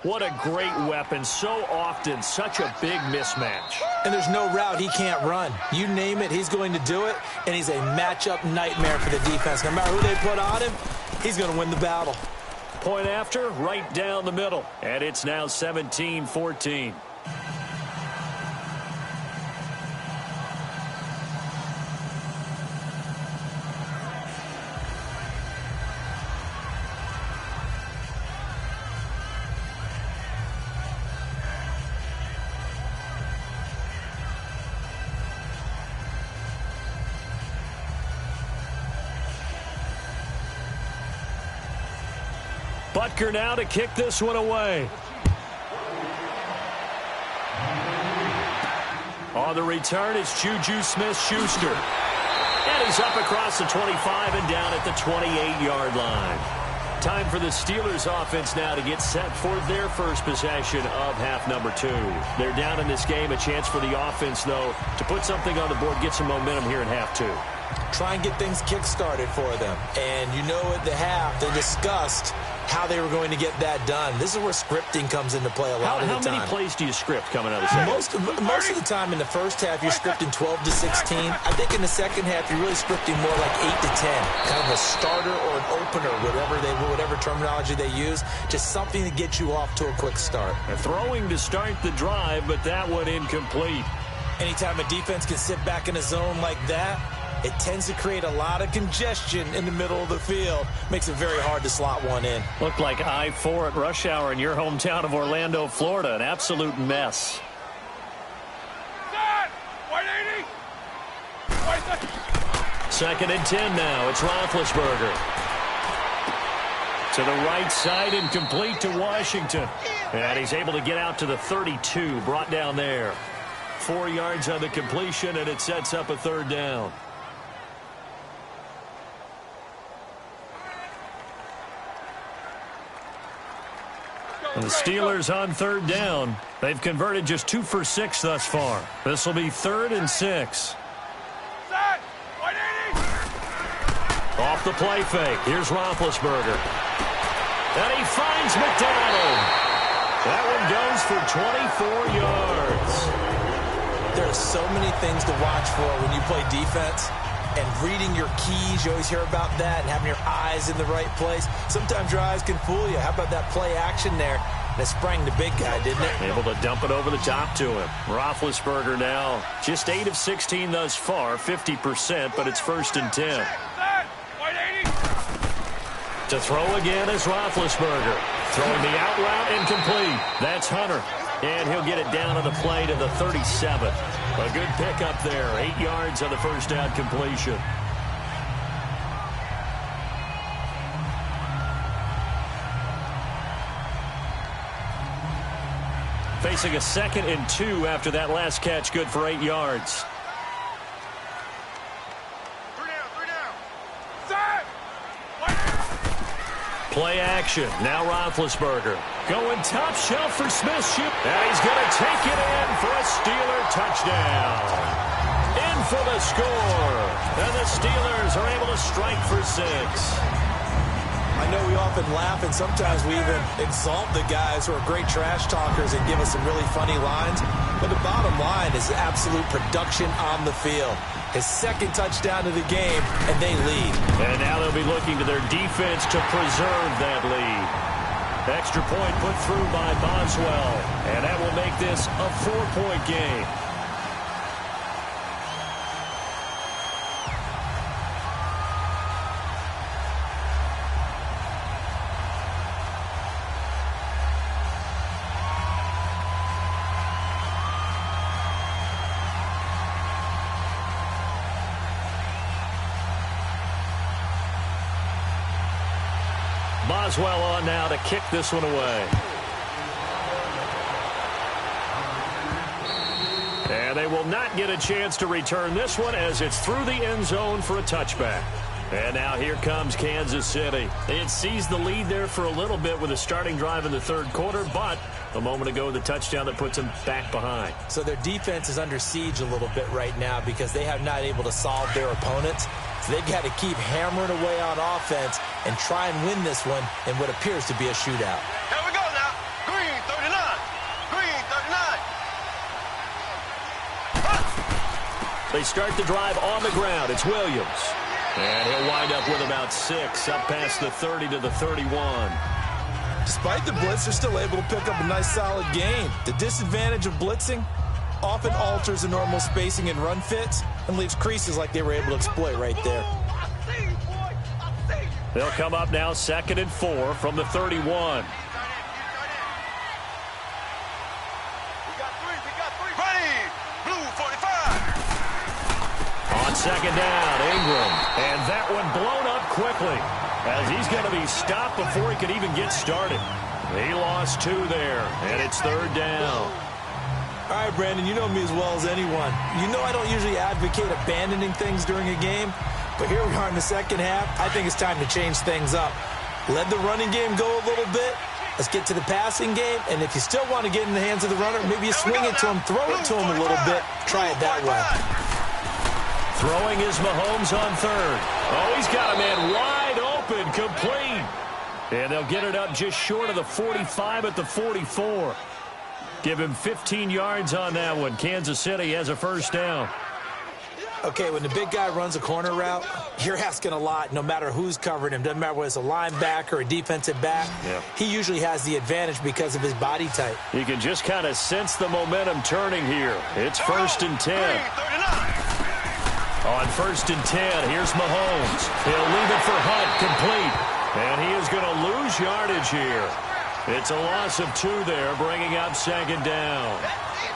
What a great weapon. So often, such a big mismatch. And there's no route he can't run. You name it, he's going to do it, and he's a matchup nightmare for the defense. No matter who they put on him, he's going to win the battle. Point after, right down the middle. And it's now 17-14. Butker now to kick this one away. On the return, it's Juju Smith-Schuster. And he's up across the 25 and down at the 28-yard line. Time for the Steelers offense now to get set for their first possession of half number 2. They're down in this game. A chance for the offense, though, to put something on the board, get some momentum here in half 2. Try and get things kick-started for them. And you know at the half, they discussed how they were going to get that done. This is where scripting comes into play a lot of the time. How many plays do you script coming out of the second? Most of the time in the first half, you're scripting 12 to 16. I think in the second half, you're really scripting more like 8 to 10. Kind of a starter or an opener, whatever terminology they use. Just something to get you off to a quick start. Throwing to start the drive, but that one incomplete. Anytime a defense can sit back in a zone like that, it tends to create a lot of congestion in the middle of the field. Makes it very hard to slot one in. Looked like I-4 at rush hour in your hometown of Orlando, Florida. An absolute mess. Second and 10 now. It's Roethlisberger. To the right side and complete to Washington. And he's able to get out to the 32. Brought down there. 4 yards on the completion, and it sets up a third down. And the Steelers on third down. They've converted just 2 for 6 thus far. This will be 3rd and 6. Off the play fake. Here's Roethlisberger. And he finds McDonald. That one goes for 24 yards. There are so many things to watch for when you play defense. And reading your keys, you always hear about that, and having your eyes in the right place. Sometimes your eyes can fool you. How about that play action there? That sprang the big guy, didn't it? Able to dump it over the top to him. Roethlisberger now just 8 of 16 thus far, 50%, but it's 1st and 10. To throw again is Roethlisberger. Throwing the out route incomplete. That's Hunter. And he'll get it down on the play to the 37. A good pickup there. 8 yards on the first down completion. Facing a 2nd and 2 after that last catch, good for 8 yards. Play action. Now Roethlisberger. Going top shelf for Smith. And he's going to take it in for a Steeler touchdown. In for the score. And the Steelers are able to strike for 6. I know we often laugh, and sometimes we even exalt the guys who are great trash talkers and give us some really funny lines. But the bottom line is absolute production on the field. His 2nd touchdown of the game, and they lead. And now they'll be looking to their defense to preserve that lead. Extra point put through by Boswell. And that will make this a 4-point game. Boswell on now to kick this one away. And they will not get a chance to return this one as it's through the end zone for a touchback. And now here comes Kansas City. They had seized the lead there for a little bit with a starting drive in the 3rd quarter, but a moment ago the touchdown that puts them back behind. So their defense is under siege a little bit right now because they have not able to solve their opponents. So they've got to keep hammering away on offense and try and win this one in what appears to be a shootout. Here we go now. Green 39. Green 39. They start the drive on the ground. It's Williams. And he'll wind up with about 6, up past the 30 to the 31. Despite the blitz, they're still able to pick up a nice solid gain. The disadvantage of blitzing often alters the normal spacing and run fits and leaves creases like they were able to exploit right there. They'll come up now 2nd and 4 from the 31. We got three. Ready. Blue 45. On 2nd down, Ingram. And that one blown up quickly as he's going to be stopped before he could even get started. He lost 2 there, and it's 3rd down. All right, Brandon, you know me as well as anyone. You know I don't usually advocate abandoning things during a game, but here we are in the 2nd half. I think it's time to change things up. Let the running game go a little bit. Let's get to the passing game, and if you still want to get in the hands of the runner, maybe you swing it to him, throw it to him a little bit. Try it that way. Throwing is Mahomes on 3rd. Oh, he's got a man wide open, complete. And they'll get it up just short of the 45 at the 44. Give him 15 yards on that one. Kansas City has a 1st down. Okay, when the big guy runs a corner route, you're asking a lot no matter who's covering him. Doesn't matter whether it's a linebacker or a defensive back. Yeah. He usually has the advantage because of his body type. You can just kind of sense the momentum turning here. It's 1st and 10. On 1st and 10, here's Mahomes. He'll leave it for Hunt, complete. And he is going to lose yardage here. It's a loss of 2 there, bringing up 2nd down.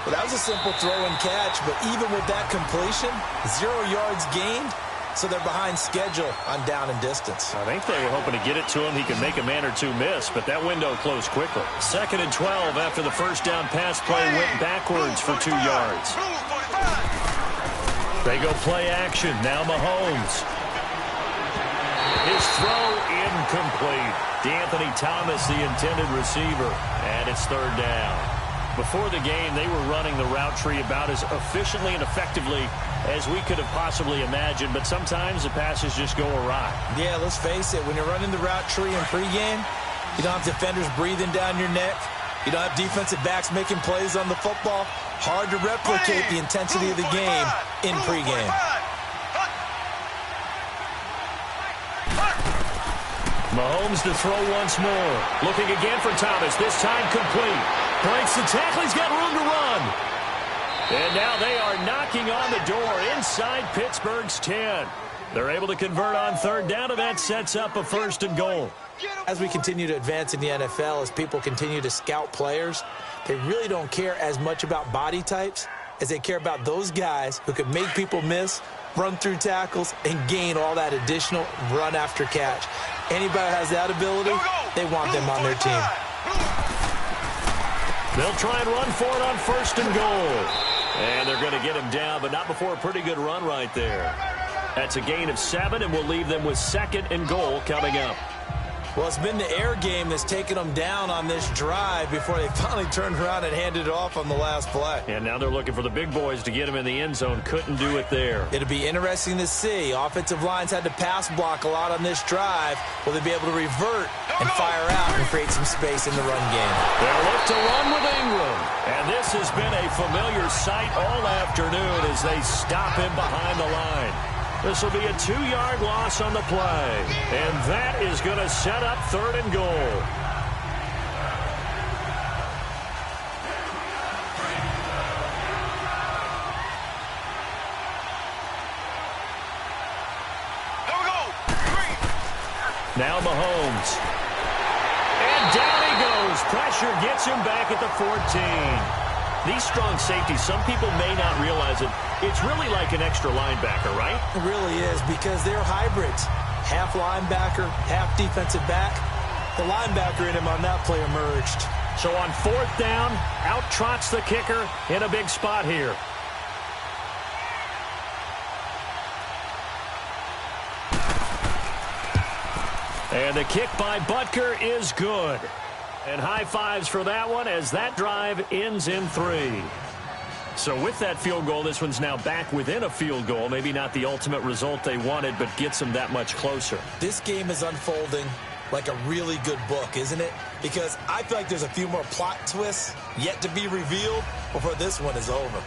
Well, that was a simple throw and catch, but even with that completion, 0 yards gained, so they're behind schedule on down and distance. I think they were hoping to get it to him. He could make a man or 2 miss, but that window closed quickly. 2nd and 12 after the 1st down pass play went backwards for 2 yards. They go play action. Now Mahomes. His throw incomplete. DeAnthony Thomas, the intended receiver, and it's 3rd down. Before the game, they were running the route tree about as efficiently and effectively as we could have possibly imagined, but sometimes the passes just go awry. Yeah, let's face it. When you're running the route tree in pregame, you don't have defenders breathing down your neck. You don't have defensive backs making plays on the football. Hard to replicate the intensity of the game in pregame. Mahomes to throw once more. Looking again for Thomas. This time complete. Breaks the tackle. He's got room to run. And now they are knocking on the door inside Pittsburgh's 10. They're able to convert on third down, and that sets up a 1st and goal. As we continue to advance in the NFL, as people continue to scout players, they really don't care as much about body types as they care about those guys who can make people miss, run through tackles, and gain all that additional run after catch. Anybody who has that ability, they want them on their team. They'll try and run for it on 1st and goal. And they're going to get him down, but not before a pretty good run right there. That's a gain of 7, and we'll leave them with 2nd and goal coming up. Well, it's been the air game that's taken them down on this drive before they finally turned around and handed it off on the last play. And now they're looking for the big boys to get him in the end zone. Couldn't do it there. It'll be interesting to see. Offensive lines had to pass block a lot on this drive. Will they be able to revert and fire out and create some space in the run game? They'll look to run with Ingram. And this has been a familiar sight all afternoon as they stop him behind the line. This will be a 2-yard loss on the play. And that is going to set up 3rd and goal. Here we go. Now Mahomes. And down he goes. Pressure gets him back at the 14. These strong safeties, some people may not realize it. It's really like an extra linebacker, right? It really is, because they're hybrids. Half linebacker, half defensive back. The linebacker in him on that play emerged. So on 4th down, out trots the kicker in a big spot here. And the kick by Butker is good. And high fives for that one as that drive ends in 3. So with that field goal, this one's now back within a field goal. Maybe not the ultimate result they wanted, but gets them that much closer. This game is unfolding like a really good book, isn't it? Because I feel like there's a few more plot twists yet to be revealed before this one is over.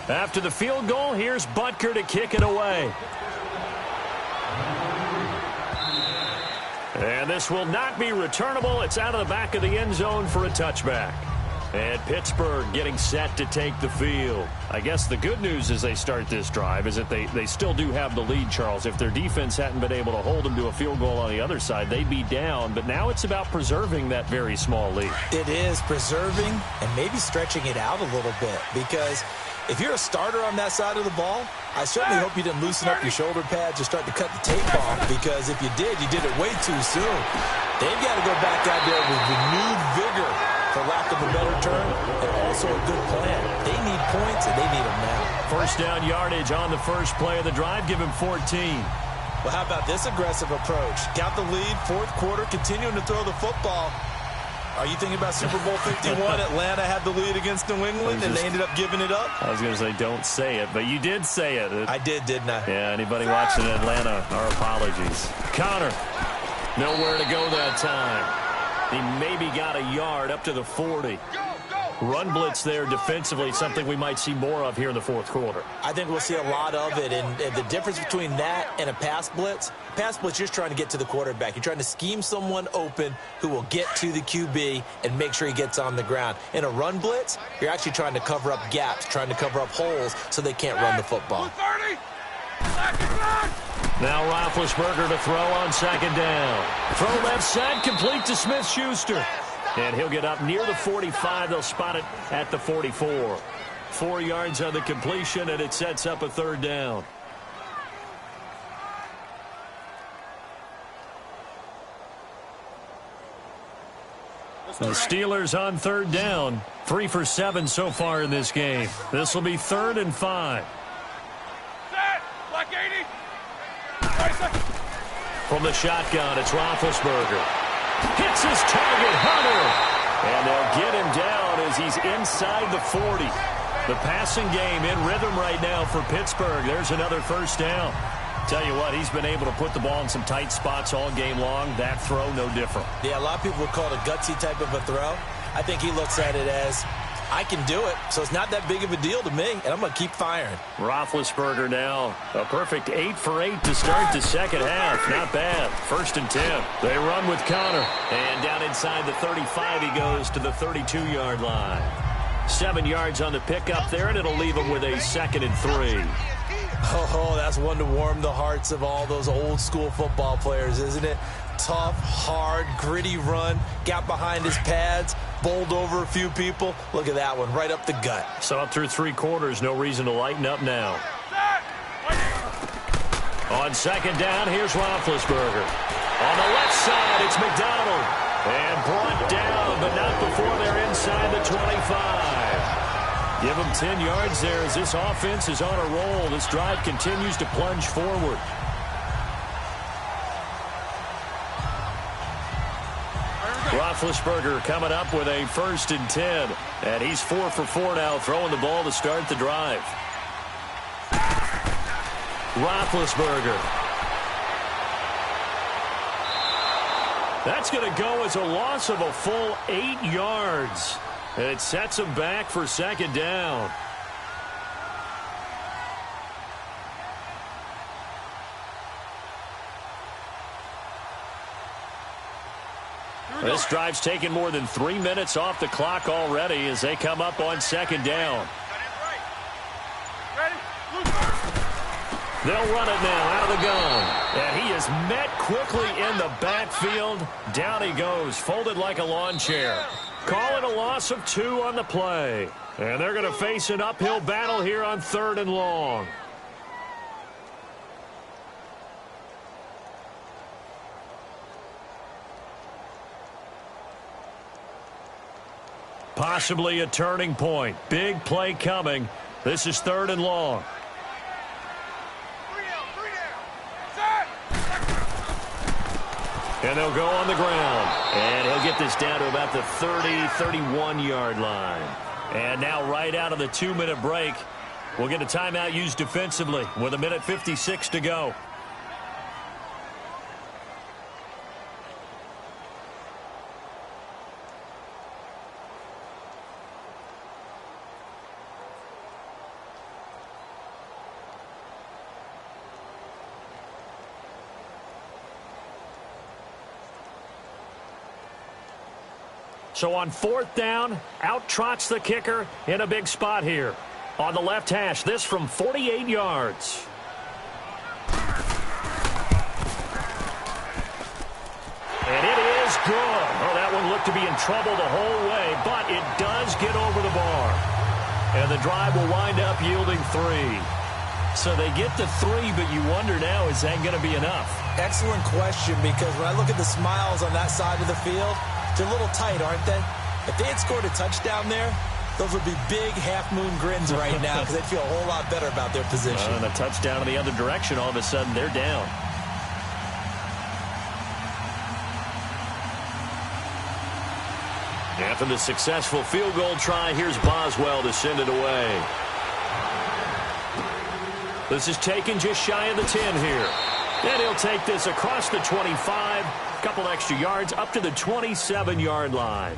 After the field goal, here's Butker to kick it away. And this will not be returnable. It's out of the back of the end zone for a touchback. And Pittsburgh getting set to take the field. I guess the good news as they start this drive is that they still do have the lead, Charles. If their defense hadn't been able to hold them to a field goal on the other side, they'd be down. But now it's about preserving that very small lead. It is preserving and maybe stretching it out a little bit, because if you're a starter on that side of the ball, I certainly hope you didn't loosen up your shoulder pads or start to cut the tape off, because if you did it way too soon. They've got to go back out there with renewed vigor, for lack of a better term, and also a good plan. They need points, and they need them now. 1st down yardage on the first play of the drive. Give him 14. Well, how about this aggressive approach? Got the lead, 4th quarter, continuing to throw the football. Are you thinking about Super Bowl 51? Atlanta had the lead against New England, and they ended up giving it up? I was going to say don't say it, but you did say it. I did, didn't I? Yeah, anybody watching Atlanta, our apologies. Connor, nowhere to go that time. He maybe got a yard up to the 40. Run blitz there defensively, something we might see more of here in the 4th quarter. I think we'll see a lot of it, and the difference between that and a pass blitz, you're just trying to get to the quarterback. You're trying to scheme someone open who will get to the QB and make sure he gets on the ground. In a run blitz, you're actually trying to cover up gaps, trying to cover up holes so they can't run the football. Now Roethlisberger to throw on 2nd down. Throw left side, complete to Smith-Schuster. And he'll get up near the 45. They'll spot it at the 44. 4 yards on the completion, and it sets up a 3rd down. The Steelers on 3rd down. 3 for 7 so far in this game. This will be 3rd and 5. From the shotgun, it's Roethlisberger. Hits his target, Hunter. And they'll get him down as he's inside the 40. The passing game in rhythm right now for Pittsburgh. There's another first down. Tell you what, he's been able to put the ball in some tight spots all game long. That throw, no different. Yeah, a lot of people would call it a gutsy type of a throw. I think he looks at it as, I can do it, so it's not that big of a deal to me, and I'm going to keep firing. Roethlisberger now, a perfect 8 for 8 to start the second half. Not bad. 1st and 10. They run with Connor. And down inside the 35, he goes to the 32-yard line. 7 yards on the pickup there, and it'll leave him with a 2nd and 3. Oh, that's one to warm the hearts of all those old-school football players, isn't it? Tough, hard, gritty run, got behind his pads, bowled over a few people. Look at that one, right up the gut. So up through 3 quarters, no reason to lighten up now. On 2nd down, here's Roethlisberger. On the left side, it's McDonald. And brought down, but not before they're inside the 25. Give him 10 yards there as this offense is on a roll. This drive continues to plunge forward. Roethlisberger coming up with a 1st and 10. And he's 4 for 4 now, throwing the ball to start the drive. Roethlisberger. That's going to go as a loss of a full 8 yards. And it sets him back for 2nd down. This drive's taken more than 3 minutes off the clock already as they come up on 2nd down. They'll run it now out of the gun. And he is met quickly in the backfield. Down he goes, folded like a lawn chair. Call it a loss of 2 on the play. And they're going to face an uphill battle here on 3rd and long. Possibly a turning point. Big play coming. This is 3rd and long. And they'll go on the ground. And he'll get this down to about the 30, 31-yard line. And now right out of the 2-minute break, we'll get a timeout used defensively with 1:56 to go. So on 4th down, out trots the kicker in a big spot here. On the left hash, this from 48 yards. And it is good. Oh, that one looked to be in trouble the whole way, but it does get over the bar. And the drive will wind up yielding 3. So they get to 3, but you wonder now, is that going to be enough? Excellent question, because when I look at the smiles on that side of the field, they're a little tight, aren't they? If they had scored a touchdown there, those would be big half-moon grins right now because they'd feel a whole lot better about their position. And a touchdown in the other direction, all of a sudden they're down. After the successful field goal try, here's Boswell to send it away. This is taken just shy of the 10 here. And he'll take this across the 25. Couple extra yards up to the 27-yard line.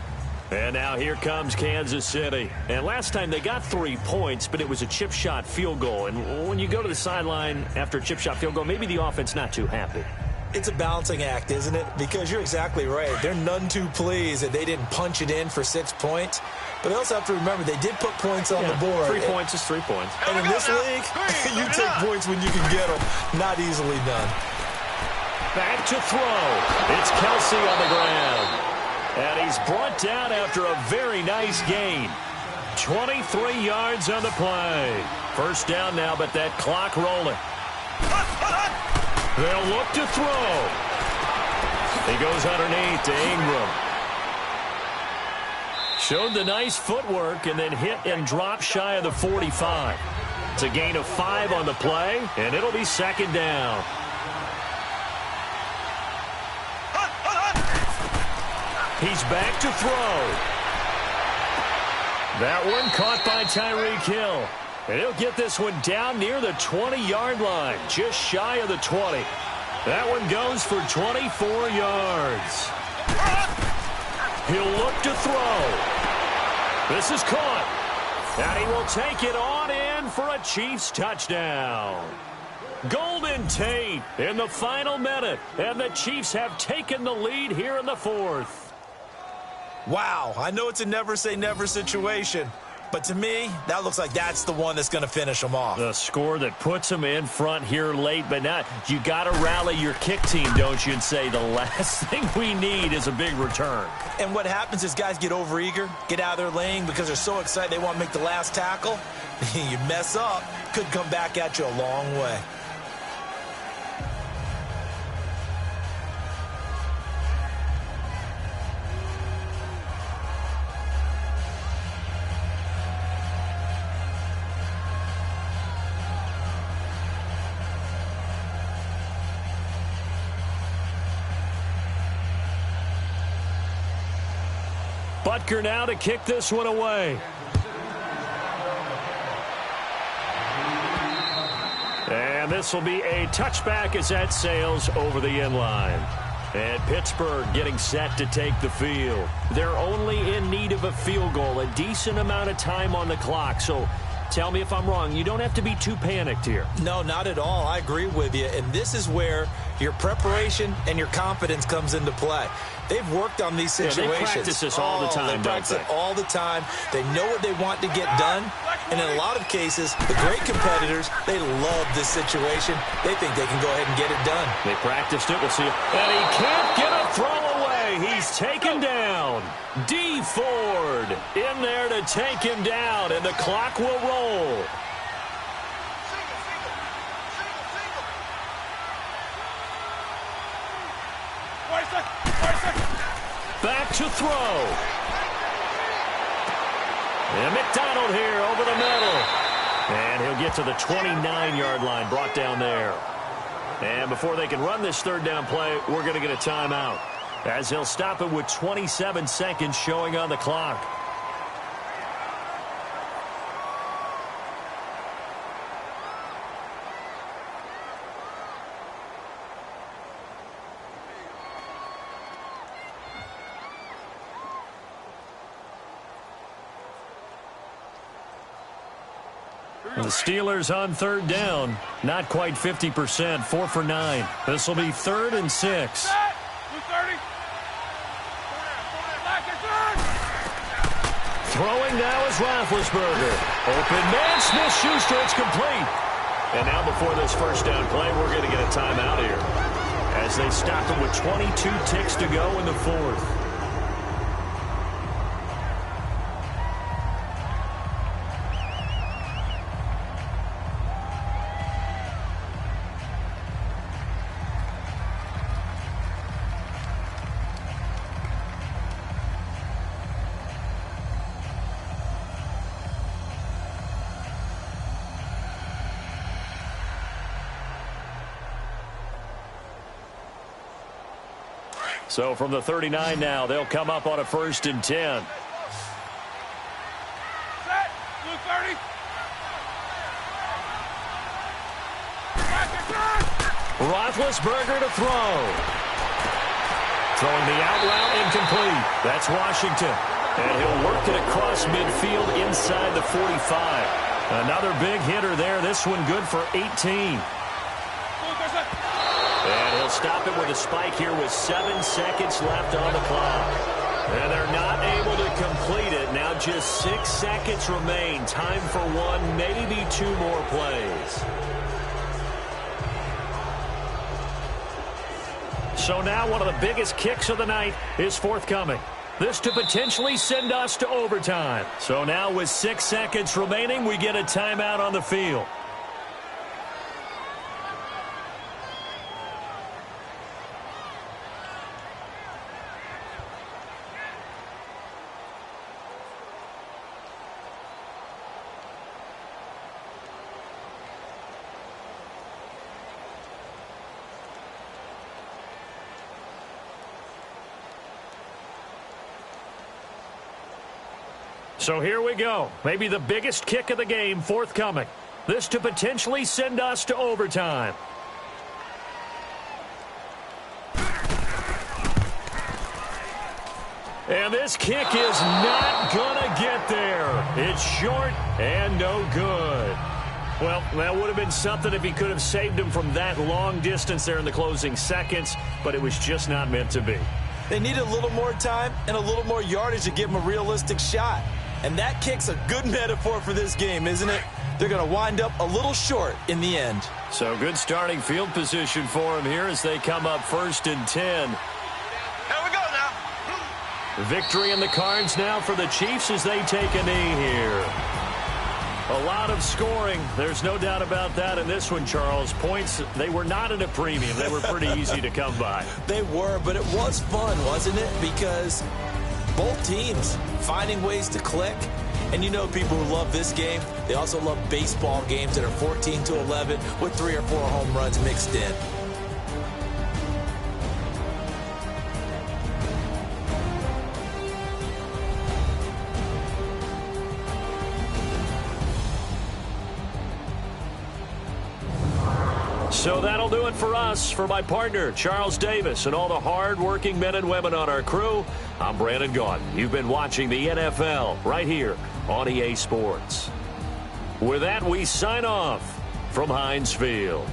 And now here comes Kansas City. And last time they got 3 points, but it was a chip shot field goal. And when you go to the sideline after a chip shot field goal, maybe the offense not too happy. It's a balancing act, isn't it? Because you're exactly right. They're none too pleased that they didn't punch it in for 6 points. But they also have to remember they did put points on the board. 3 points is 3 points. And in this league, you take points when you can get them. Not easily done. Back to throw. It's Kelsey on the ground. And he's brought down after a very nice gain. 23 yards on the play. First down now, but that clock rolling. They'll look to throw. He goes underneath to Ingram. Showed the nice footwork and then hit and dropped shy of the 45. It's a gain of 5 on the play, and it'll be 2nd down. He's back to throw. That one caught by Tyreek Hill. And he'll get this one down near the 20-yard line, just shy of the 20. That one goes for 24 yards. He'll look to throw. This is caught. And he will take it on in for a Chiefs touchdown. Golden Tate in the final minute. And the Chiefs have taken the lead here in the fourth. Wow, I know it's a never-say-never situation. But to me, that looks like that's the one that's going to finish them off. The score that puts them in front here late, but now you got to rally your kick team, don't you, and say the last thing we need is a big return. And what happens is guys get overeager, get out of their lane because they're so excited they want to make the last tackle. You mess up, could come back at you a long way. Butker now to kick this one away. And this will be a touchback as that sails over the end line. And Pittsburgh getting set to take the field. They're only in need of a field goal, a decent amount of time on the clock. So tell me if I'm wrong. You don't have to be too panicked here. No, not at all. I agree with you. And this is where your preparation and your confidence comes into play. They've worked on these situations. They practice this all the time, They practice it all the time. They know what they want to get done. And in a lot of cases, the great competitors, they love this situation. They think they can go ahead and get it done. They practiced it. We'll see. And he can't get a throw away. He's taken down. D. Ford in there to take him down, and the clock will roll. Back to throw. And McDonald here over the middle. And he'll get to the 29-yard line, brought down there. And before they can run this third down play, we're going to get a timeout, as he'll stop it with 27 seconds showing on the clock. The Steelers on third down, not quite 50%, 4 for 9. This will be 3rd and 6. Throwing now is Roethlisberger. Open man, Smith-Schuster, it's complete. And now before this first down play, we're going to get a timeout here, as they stop it with 22 ticks to go in the fourth. So from the 39 now, they'll come up on a 1st and 10. Set. Blue 30. Roethlisberger to throw. Throwing the out route incomplete. That's Washington. And he'll work it across midfield inside the 45. Another big hitter there. This one good for 18. And he'll stop it with a spike here with 7 seconds left on the clock. And they're not able to complete it. Now just 6 seconds remain. Time for one, maybe 2 more plays. So now one of the biggest kicks of the night is forthcoming. This to potentially send us to overtime. So now with 6 seconds remaining, we get a timeout on the field. So here we go. Maybe the biggest kick of the game forthcoming. This to potentially send us to overtime. And this kick is not going to get there. It's short and no good. Well, that would have been something if he could have saved him from that long distance there in the closing seconds, but it was just not meant to be. They need a little more time and a little more yardage to give him a realistic shot. And that kick's a good metaphor for this game, isn't it? They're going to wind up a little short in the end. So good starting field position for him here as they come up 1st and 10. Here we go now. Victory in the cards now for the Chiefs as they take a knee here. A lot of scoring. There's no doubt about that in this one, Charles. Points, they were not at a premium. They were pretty easy to come by. They were, but it was fun, wasn't it? Because both teams finding ways to click. And you know people who love this game, they also love baseball games that are 14-11 with 3 or 4 home runs mixed in. So that'll do it for us. For my partner, Charles Davis, and all the hard-working men and women on our crew, I'm Brandon Gaudin. You've been watching the NFL right here on EA Sports. With that, we sign off from Heinz Field.